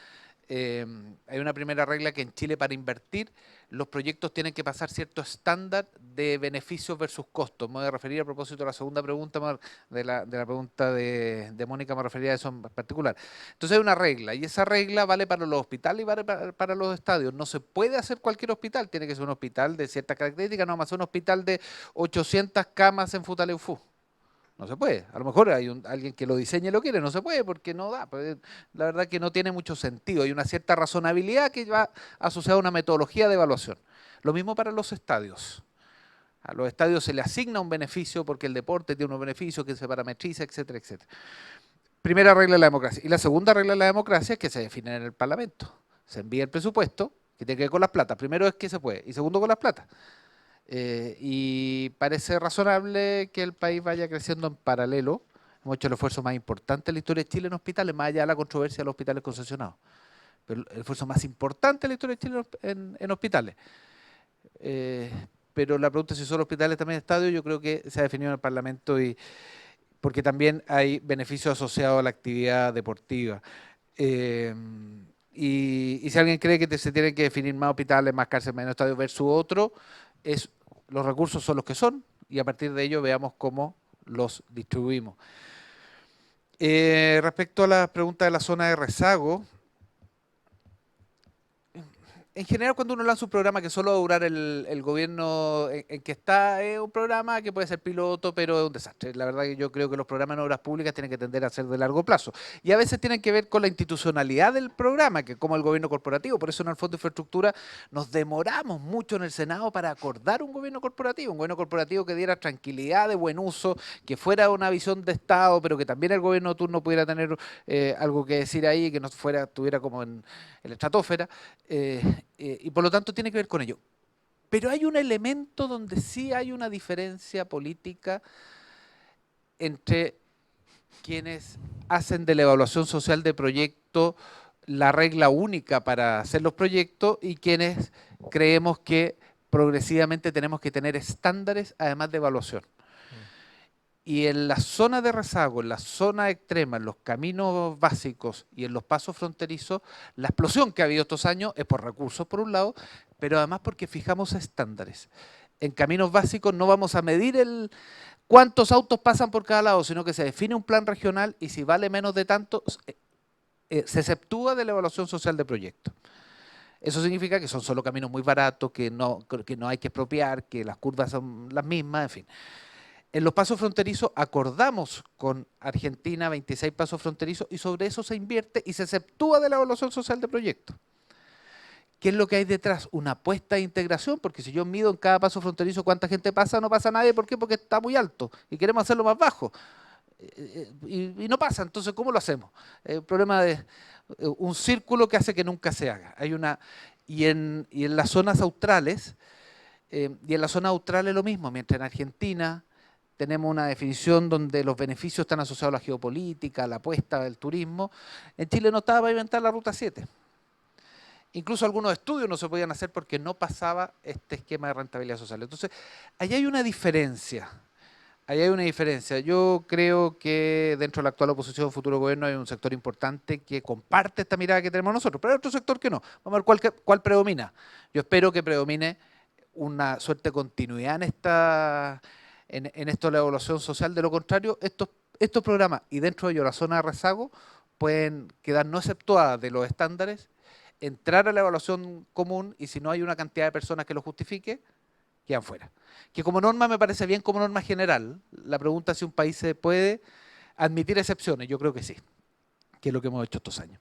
que en Chile para invertir los proyectos tienen que pasar cierto estándar de beneficios versus costos. Me voy a referir a propósito de la segunda pregunta, de la pregunta de Mónica, me refería a eso en particular. Entonces hay una regla y esa regla vale para los hospitales y vale para los estadios. No se puede hacer cualquier hospital, tiene que ser un hospital de ciertas características, no más un hospital de 800 camas en Futaleufú. No se puede. A lo mejor hay alguien que lo diseñe y lo quiere, no se puede porque no da. Pues, la verdad que no tiene mucho sentido. Hay una cierta razonabilidad que va asociada a una metodología de evaluación. Lo mismo para los estadios. A los estadios se le asigna un beneficio porque el deporte tiene unos beneficios que se parametriza, etcétera, etcétera. Primera regla de la democracia. Y la segunda regla de la democracia es que se define en el Parlamento. Se envía el presupuesto, que tiene que ver con las platas. Primero es que se puede y segundo con las platas. Y parece razonable que el país vaya creciendo en paralelo. Hemos hecho el esfuerzo más importante en la historia de Chile en hospitales, más allá de la controversia de los hospitales concesionados. Pero el esfuerzo más importante en la historia de Chile en hospitales. Pero la pregunta es si son hospitales también estadios, yo creo que se ha definido en el Parlamento porque también hay beneficios asociados a la actividad deportiva. Y si alguien cree que se tienen que definir más hospitales, más cárceles, menos estadios versus otro, los recursos son los que son y a partir de ello veamos cómo los distribuimos. Respecto a la pregunta de la zona de rezago, en general, cuando uno lanza un programa que solo va a durar el gobierno en que está, es un programa que puede ser piloto, pero es un desastre. La verdad que yo creo que los programas en obras públicas tienen que tender a ser de largo plazo. Y a veces tienen que ver con la institucionalidad del programa, que es como el gobierno corporativo. Por eso en el Fondo de Infraestructura nos demoramos mucho en el Senado para acordar un gobierno corporativo que diera tranquilidad de buen uso, que fuera una visión de Estado, pero que también el gobierno de turno pudiera tener algo que decir ahí, que no estuviera como en la estratosfera. Y por lo tanto tiene que ver con ello. Pero hay un elemento donde sí hay una diferencia política entre quienes hacen de la evaluación social de proyecto la regla única para hacer los proyectos y quienes creemos que progresivamente tenemos que tener estándares además de evaluación. Y en la zona de rezago, en la zona extrema, en los caminos básicos y en los pasos fronterizos, la explosión que ha habido estos años es por recursos, por un lado, pero además porque fijamos estándares. En caminos básicos no vamos a medir cuántos autos pasan por cada lado, sino que se define un plan regional y si vale menos de tanto, se exceptúa de la evaluación social de proyectos. Eso significa que son solo caminos muy baratos, que no hay que expropiar, que las curvas son las mismas, en fin. En los pasos fronterizos acordamos con Argentina 26 pasos fronterizos y sobre eso se invierte y se exceptúa de la evaluación social de proyectos. ¿Qué es lo que hay detrás? Una apuesta de integración, porque si yo mido en cada paso fronterizo cuánta gente pasa, no pasa nadie. ¿Por qué? Porque está muy alto y queremos hacerlo más bajo. Y no pasa, entonces ¿cómo lo hacemos? El problema de un círculo que hace que nunca se haga. Y en las zonas australes, lo mismo, mientras en Argentina tenemos una definición donde los beneficios están asociados a la geopolítica, a la apuesta del turismo, en Chile no estaba para inventar la Ruta 7. Incluso algunos estudios no se podían hacer porque no pasaba este esquema de rentabilidad social. Entonces, ahí hay una diferencia. Yo creo que dentro de la actual oposición, futuro gobierno, hay un sector importante que comparte esta mirada que tenemos nosotros, pero hay otro sector que no. Vamos a ver cuál predomina. Yo espero que predomine una suerte de continuidad en esto de la evaluación social. De lo contrario, estos programas y dentro de ello la zona de rezago pueden quedar no exceptuadas de los estándares, entrar a la evaluación común y si no hay una cantidad de personas que lo justifique, quedan fuera. Que como norma me parece bien como norma general. La pregunta es si un país se puede admitir excepciones. Yo creo que sí, que es lo que hemos hecho estos años.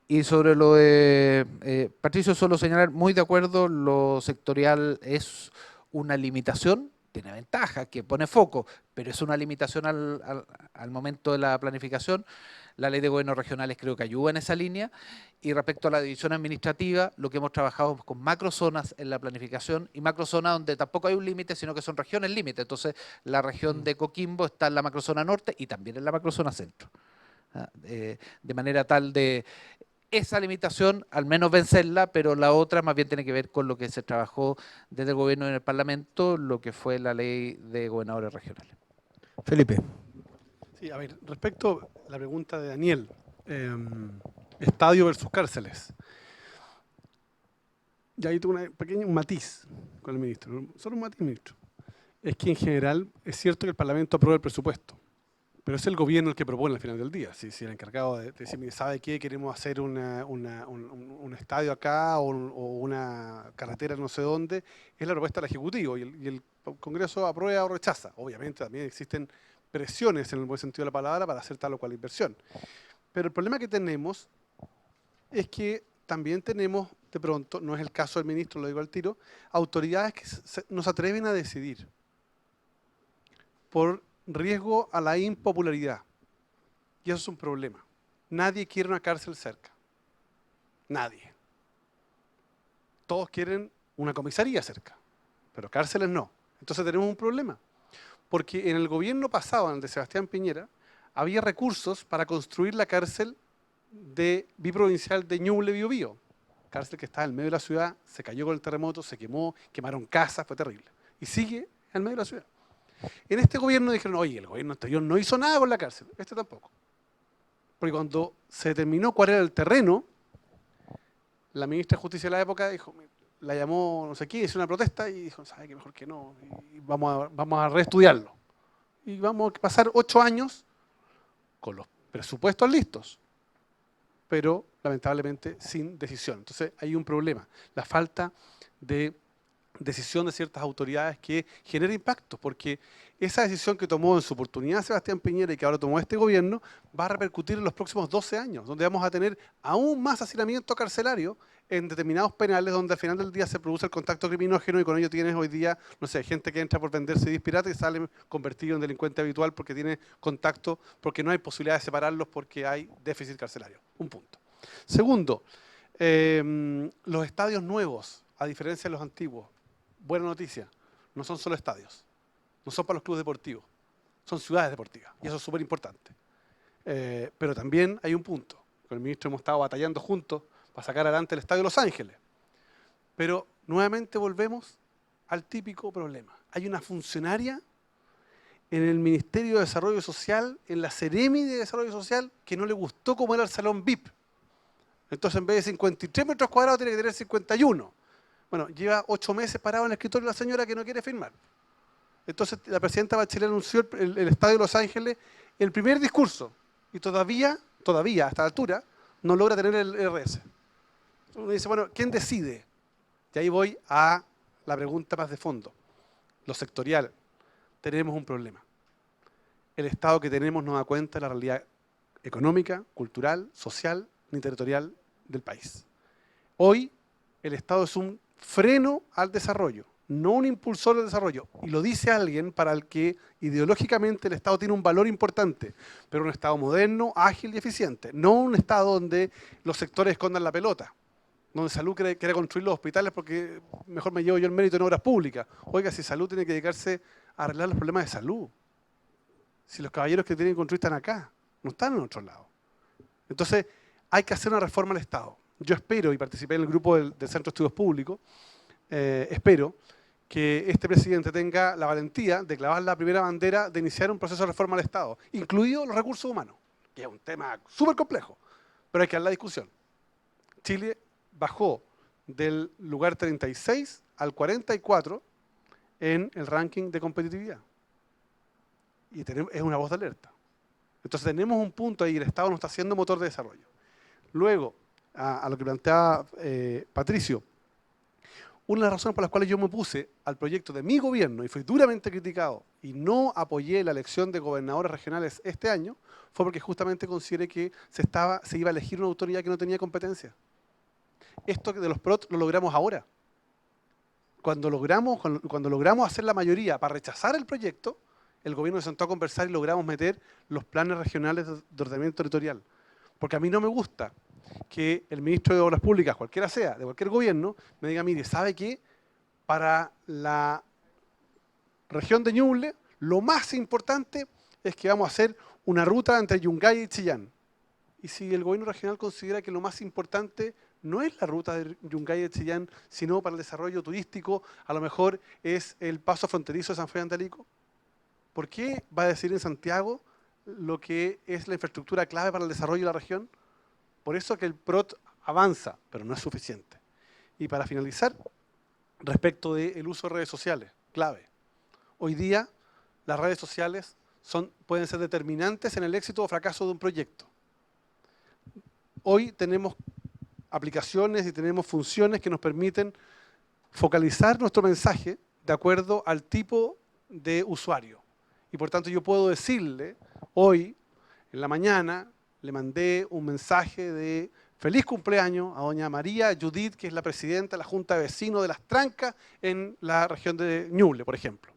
Y sobre lo de Patricio, solo señalar, muy de acuerdo, lo sectorial es una limitación, tiene ventaja, que pone foco, pero es una limitación al momento de la planificación. La ley de gobiernos regionales creo que ayuda en esa línea. Y respecto a la división administrativa, lo que hemos trabajado con macrozonas en la planificación y macrozonas donde tampoco hay un límite, sino que son regiones límite. Entonces, la región de Coquimbo está en la macrozona norte y también en la macrozona centro. De manera tal de esa limitación, al menos vencerla, pero la otra más bien tiene que ver con lo que se trabajó desde el gobierno en el Parlamento, lo que fue la ley de gobernadores regionales. Felipe. Sí, a ver, respecto a la pregunta de Daniel, estadio versus cárceles. Ya ahí tuve un matiz con el ministro, solo un matiz, ministro. Es que en general es cierto que el Parlamento aprueba el presupuesto, pero es el gobierno el que propone al final del día. Si el encargado de decir, ¿sabe qué? Queremos hacer un estadio acá o una carretera no sé dónde, es la propuesta del Ejecutivo y el Congreso aprueba o rechaza. Obviamente también existen presiones en el buen sentido de la palabra para hacer tal o cual inversión. Pero el problema que tenemos es que también tenemos, de pronto, no es el caso del ministro, lo digo al tiro, autoridades que nos atreven a decidir por riesgo a la impopularidad. Y eso es un problema. Nadie quiere una cárcel cerca. Nadie. Todos quieren una comisaría cerca, pero cárceles no. Entonces tenemos un problema. Porque en el gobierno pasado, en el de Sebastián Piñera, había recursos para construir la cárcel biprovincial de Ñuble, Biobío. Cárcel que estaba en medio de la ciudad, se cayó con el terremoto, se quemó, quemaron casas, fue terrible. Y sigue en medio de la ciudad. En este gobierno dijeron, oye, el gobierno anterior no hizo nada con la cárcel, este tampoco. Porque cuando se determinó cuál era el terreno, la ministra de Justicia de la época dijo, la llamó no sé qué, hizo una protesta y dijo, ¿sabe qué? Mejor que no, y vamos a reestudiarlo. Y vamos a pasar 8 años con los presupuestos listos, pero lamentablemente, sin decisión. Entonces hay un problema, la falta de decisión de ciertas autoridades que genera impactos, porque esa decisión que tomó en su oportunidad Sebastián Piñera y que ahora tomó este gobierno va a repercutir en los próximos 12 años, donde vamos a tener aún más hacinamiento carcelario en determinados penales donde al final del día se produce el contacto criminógeno y con ello tienes hoy día, no sé, gente que entra por vender CDs pirata y sale convertido en delincuente habitual porque tiene contacto, porque no hay posibilidad de separarlos porque hay déficit carcelario. Un punto. Segundo, los estadios nuevos, a diferencia de los antiguos, buena noticia, no son solo estadios, no son para los clubes deportivos, son ciudades deportivas y eso es súper importante. Pero también hay un punto, con el ministro hemos estado batallando juntos para sacar adelante el Estadio de Los Ángeles. Pero nuevamente volvemos al típico problema. Hay una funcionaria en el Ministerio de Desarrollo Social, en la Seremi de Desarrollo Social, que no le gustó cómo era el salón VIP. Entonces en vez de 53 metros cuadrados tiene que tener 51. Bueno, lleva 8 meses parado en el escritorio la señora que no quiere firmar. Entonces la presidenta Bachelet anunció el Estadio de Los Ángeles el primer discurso y todavía, a esta altura, no logra tener el RS. Uno dice, bueno, ¿quién decide? Y ahí voy a la pregunta más de fondo. Lo sectorial. Tenemos un problema. El Estado que tenemos no da cuenta de la realidad económica, cultural, social ni territorial del país. Hoy el Estado es un freno al desarrollo, no un impulsor del desarrollo. Y lo dice alguien para el que ideológicamente el Estado tiene un valor importante, pero un Estado moderno, ágil y eficiente. No un Estado donde los sectores escondan la pelota, donde Salud quiere construir los hospitales porque mejor me llevo yo el mérito en obras públicas. Oiga, si Salud tiene que dedicarse a arreglar los problemas de salud. Si los caballeros que tienen que construir están acá, no están en otro lado. Entonces, hay que hacer una reforma al Estado. Yo espero, y participé en el grupo del Centro de Estudios Públicos, espero que este presidente tenga la valentía de clavar la primera bandera de iniciar un proceso de reforma al Estado, incluidos los recursos humanos, que es un tema súper complejo, pero hay que dar la discusión. Chile bajó del lugar 36 al 44 en el ranking de competitividad. Y es una voz de alerta. Entonces tenemos un punto ahí, el Estado no está siendo motor de desarrollo. Luego, a lo que planteaba Patricio, una de las razones por las cuales yo me opuse al proyecto de mi gobierno y fui duramente criticado y no apoyé la elección de gobernadores regionales este año, fue porque justamente consideré que se iba a elegir una autoridad que no tenía competencia. Esto de los PROT lo logramos ahora. Cuando logramos hacer la mayoría para rechazar el proyecto, el gobierno se sentó a conversar y logramos meter los planes regionales de ordenamiento territorial. Porque a mí no me gusta que el ministro de Obras Públicas, cualquiera sea, de cualquier gobierno, me diga, mire, ¿sabe qué? Para la región de Ñuble, lo más importante es que vamos a hacer una ruta entre Yungay y Chillán. Y si el gobierno regional considera que lo más importante no es la ruta de Yungay y Chillán, sino para el desarrollo turístico, a lo mejor es el paso fronterizo de San Fernando de Antalico, ¿por qué va a decir en Santiago lo que es la infraestructura clave para el desarrollo de la región? Por eso que el PROT avanza, pero no es suficiente. Y para finalizar, respecto del uso de redes sociales, clave. Hoy día las redes sociales pueden ser determinantes en el éxito o fracaso de un proyecto. Hoy tenemos aplicaciones y tenemos funciones que nos permiten focalizar nuestro mensaje de acuerdo al tipo de usuario. Y por tanto yo puedo decirle, hoy, en la mañana, le mandé un mensaje de feliz cumpleaños a doña María Judith, que es la presidenta de la Junta de Vecinos de Las Trancas en la región de Ñuble, por ejemplo.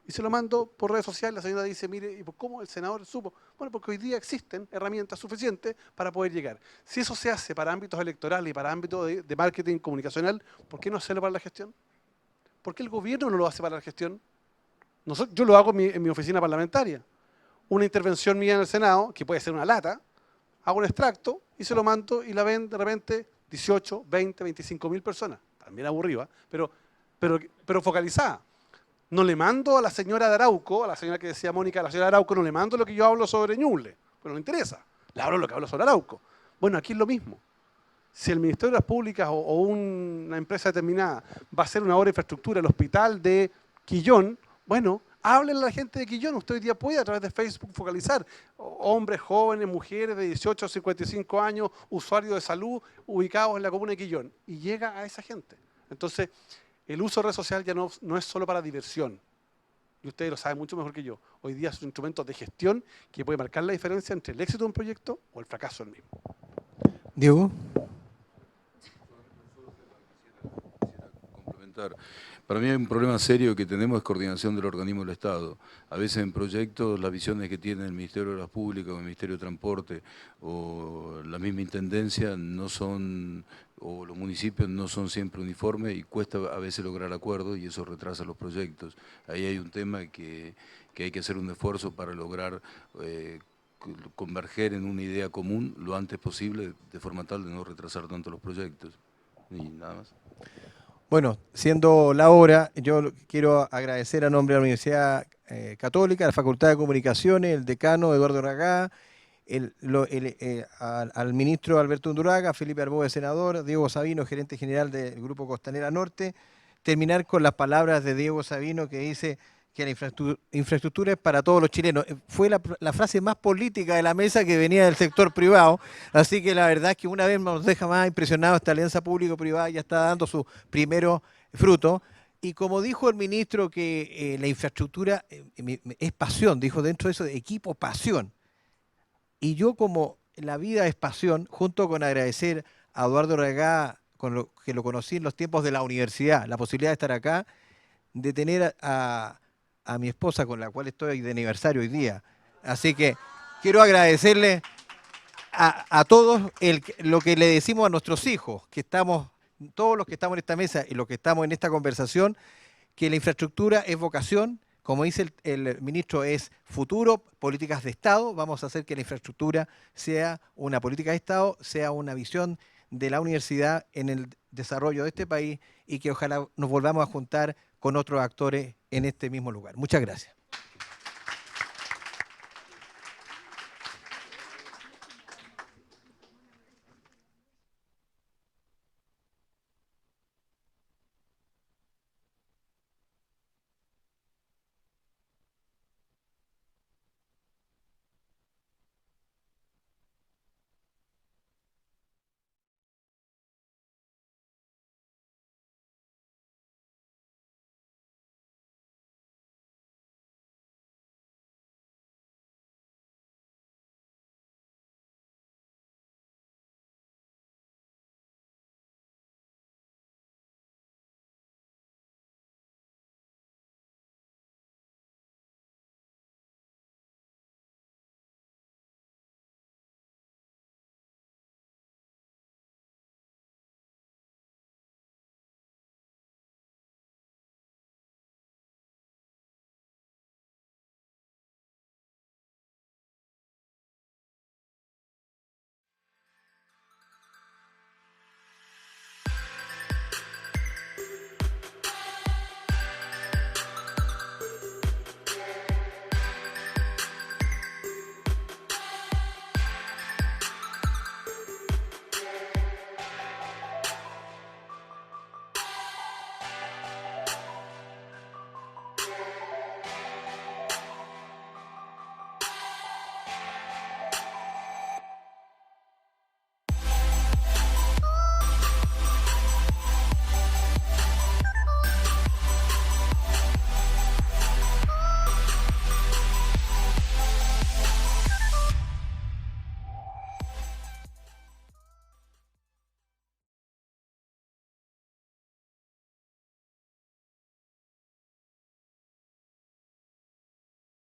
Y se lo mando por redes sociales, la señora dice, mire, ¿y cómo el senador supo? Bueno, porque hoy día existen herramientas suficientes para poder llegar. Si eso se hace para ámbitos electorales y para ámbitos de marketing comunicacional, ¿por qué no hacerlo para la gestión? ¿Por qué el gobierno no lo hace para la gestión? Yo lo hago en mi oficina parlamentaria. Una intervención mía en el Senado, que puede ser una lata, hago un extracto y se lo mando y la ven de repente 18, 20, 25 mil personas. También aburrida, pero focalizada. No le mando a la señora de Arauco, a la señora que decía Mónica, a la señora de Arauco, no le mando lo que yo hablo sobre Ñuble, pues no le interesa. Le hablo lo que hablo sobre Arauco. Bueno, aquí es lo mismo. Si el Ministerio de las Públicas o una empresa determinada va a hacer una obra de infraestructura, el hospital de Quillón, bueno, Háblenle a la gente de Quillón. Usted hoy día puede a través de Facebook focalizar hombres, jóvenes, mujeres de 18 a 55 años, usuarios de salud ubicados en la comuna de Quillón. Y llega a esa gente. Entonces, el uso de red social ya no es solo para diversión. Y ustedes lo saben mucho mejor que yo. Hoy día es un instrumento de gestión que puede marcar la diferencia entre el éxito de un proyecto o el fracaso del mismo. Diego. Complementar. Para mí hay un problema serio que tenemos es coordinación del organismo del Estado. A veces en proyectos las visiones que tiene el Ministerio de Obras Públicas o el Ministerio de Transporte o la misma Intendencia no son, o los municipios no son siempre uniformes y cuesta a veces lograr acuerdos y eso retrasa los proyectos. Ahí hay un tema que hay que hacer un esfuerzo para lograr converger en una idea común lo antes posible de forma tal de no retrasar tanto los proyectos. Y nada más. Bueno, siendo la hora, yo quiero agradecer a nombre de la Universidad Católica, la Facultad de Comunicaciones, el decano Eduardo Ragá, al ministro Alberto Undurraga, Felipe Arbóe, senador, Diego Sabino, gerente general del Grupo Costanera Norte. Terminar con las palabras de Diego Sabino que dice que la infraestructura es para todos los chilenos. Fue la frase más política de la mesa que venía del sector privado, así que la verdad es que una vez nos deja más impresionados esta alianza público-privada, ya está dando sus primeros frutos. Y como dijo el ministro que la infraestructura es pasión, dijo dentro de eso de equipo pasión. Y yo como la vida es pasión, junto con agradecer a Eduardo Ragá, que lo conocí en los tiempos de la universidad, la posibilidad de estar acá, de tener a mi esposa con la cual estoy de aniversario hoy día. Así que quiero agradecerle a todos lo que le decimos a nuestros hijos, que estamos, todos los que estamos en esta mesa y los que estamos en esta conversación, que la infraestructura es vocación, como dice el ministro, es futuro, políticas de Estado. Vamos a hacer que la infraestructura sea una política de Estado, sea una visión de la universidad en el desarrollo de este país y que ojalá nos volvamos a juntar con otros actores en este mismo lugar. Muchas gracias.